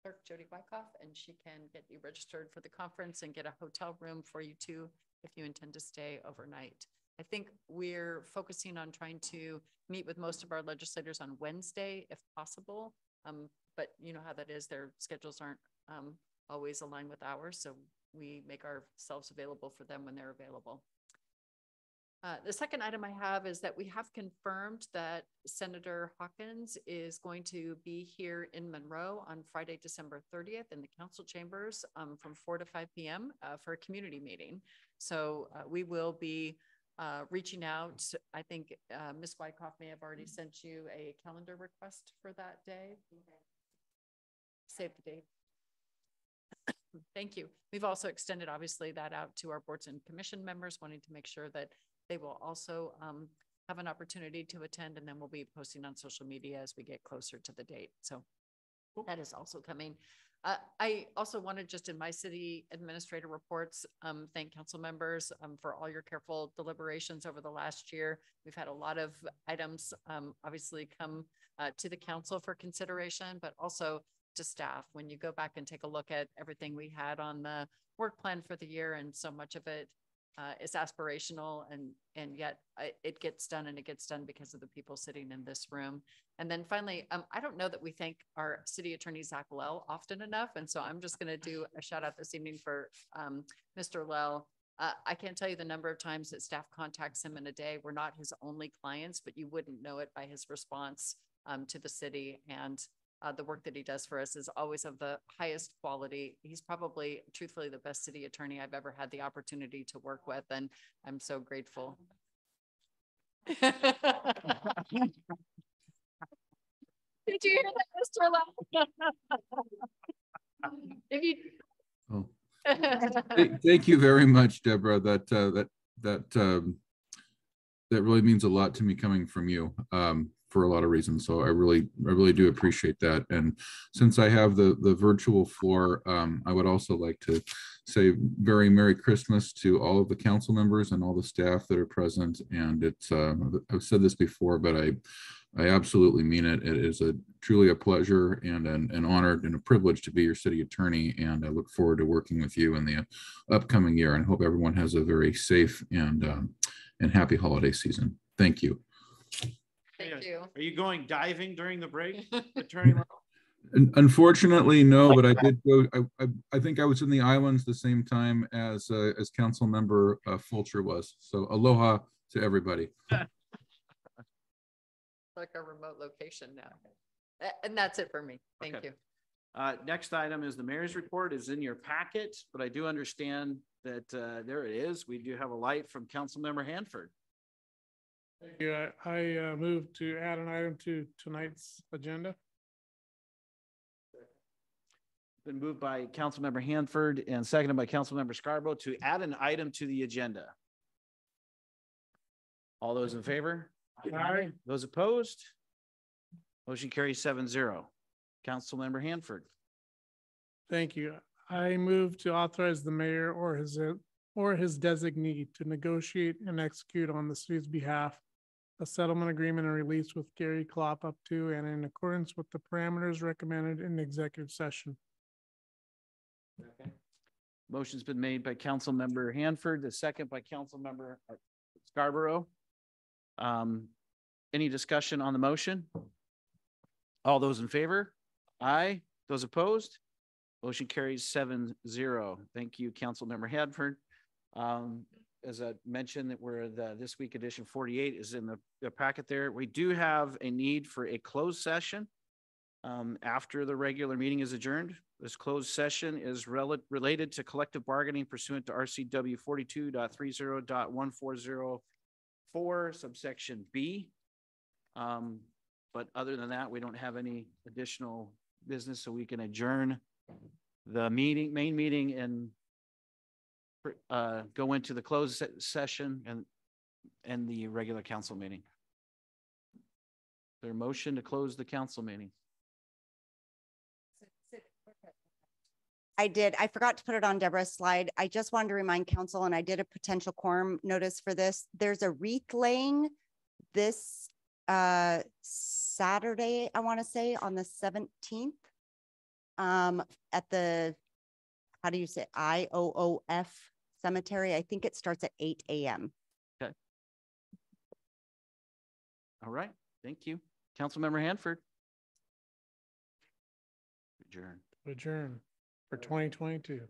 N: Clerk Jody Wyckoff, and she can get you registered for the conference and get a hotel room for you too if you intend to stay overnight. I think we're focusing on trying to meet with most of our legislators on Wednesday if possible, but you know how that is. Their schedules aren't always aligned with ours, so we make ourselves available for them when they're available. The second item I have is that we have confirmed that Senator Hawkins is going to be here in Monroe on Friday, December 30th in the council chambers from 4 to 5 p.m. For a community meeting. So we will be reaching out. I think Ms. Wyckoff may have already sent you a calendar request for that day. Save the date. Thank you. We've also extended, obviously, that out to our boards and commission members, wanting to make sure that they will also have an opportunity to attend, and then we'll be posting on social media as we get closer to the date. So that is also coming. I also wanted, just in my city administrator reports, thank council members for all your careful deliberations over the last year. We've had a lot of items obviously come to the council for consideration, but also to staff. When you go back and take a look at everything we had on the work plan for the year, and so much of it is aspirational, and yet it gets done, and it gets done because of the people sitting in this room. And then finally, I don't know that we thank our city attorney, Zach Lell, often enough. And so I'm just going to do a shout out this evening for Mr. Lell. I can't tell you the number of times that staff contacts him in a day. We're not his only clients, but you wouldn't know it by his response to the city. And the work that he does for us is always of the highest quality. He's probably, truthfully, the best city attorney I've ever had the opportunity to work with, and I'm so grateful. Did you hear that, Mr. Lau? If you...
G: Oh. Thank you very much, Deborah. That really means a lot to me coming from you. For a lot of reasons. So I really do appreciate that. And since I have the virtual floor, I would also like to say very Merry Christmas to all of the council members and all the staff that are present. And it's, I've said this before, but I absolutely mean it. It is truly a pleasure and an honor and a privilege to be your city attorney. And I look forward to working with you in the upcoming year, and hope everyone has a very safe and happy holiday season. Thank you.
N: Thank you.
A: Are you going diving during the break, Attorney Lau?
G: Unfortunately, no, but I did go. I think I was in the islands the same time as Council Member Fulcher was. So aloha to everybody.
N: like a remote location now. And that's it for me. Thank
A: Okay.
N: you.
A: Next item is the mayor's report is in your packet, but I do understand that there it is. We do have a light from Councilmember Hanford.
M: Yeah, I move to add an item to tonight's agenda.
A: Been moved by Councilmember Hanford and seconded by Councilmember Scarborough to add an item to the agenda. All those in favor?
M: Aye.
A: Those opposed? Motion carries 7-0. Councilmember Hanford.
M: Thank you. I move to authorize the mayor or his designee to negotiate and execute on the city's behalf a settlement agreement and release with Gary Klopp up to and in accordance with the parameters recommended in executive session.
A: Motion's been made by Councilmember Hanford, the second by Councilmember Scarborough. Any discussion on the motion? All those in favor? Aye. Those opposed? Motion carries 7-0. Thank you, Councilmember Hanford. As I mentioned, that we're this week edition 48 is in the packet there. We do have a need for a closed session after the regular meeting is adjourned. This closed session is related to collective bargaining pursuant to RCW 42.30.1404 subsection B. But other than that, we don't have any additional business, so we can adjourn the main meeting and go into the closed session and the regular council meeting. Their motion to close the council meeting.
B: I did. I forgot to put it on Deborah's slide. I just wanted to remind council, and I did a potential quorum notice for this. There's a wreath laying this Saturday, I want to say on the 17th at the, how do you say, IOOF cemetery. I think it starts at 8 a.m.
A: Okay. All right. Thank you. Councilmember Hanford.
M: Adjourn for 2022.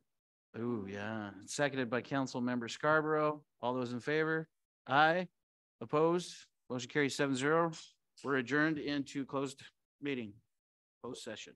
A: Oh, yeah. Seconded by Councilmember Scarborough. All those in favor? Aye. Opposed? Motion carries 7-0. We're adjourned into closed meeting, closed session.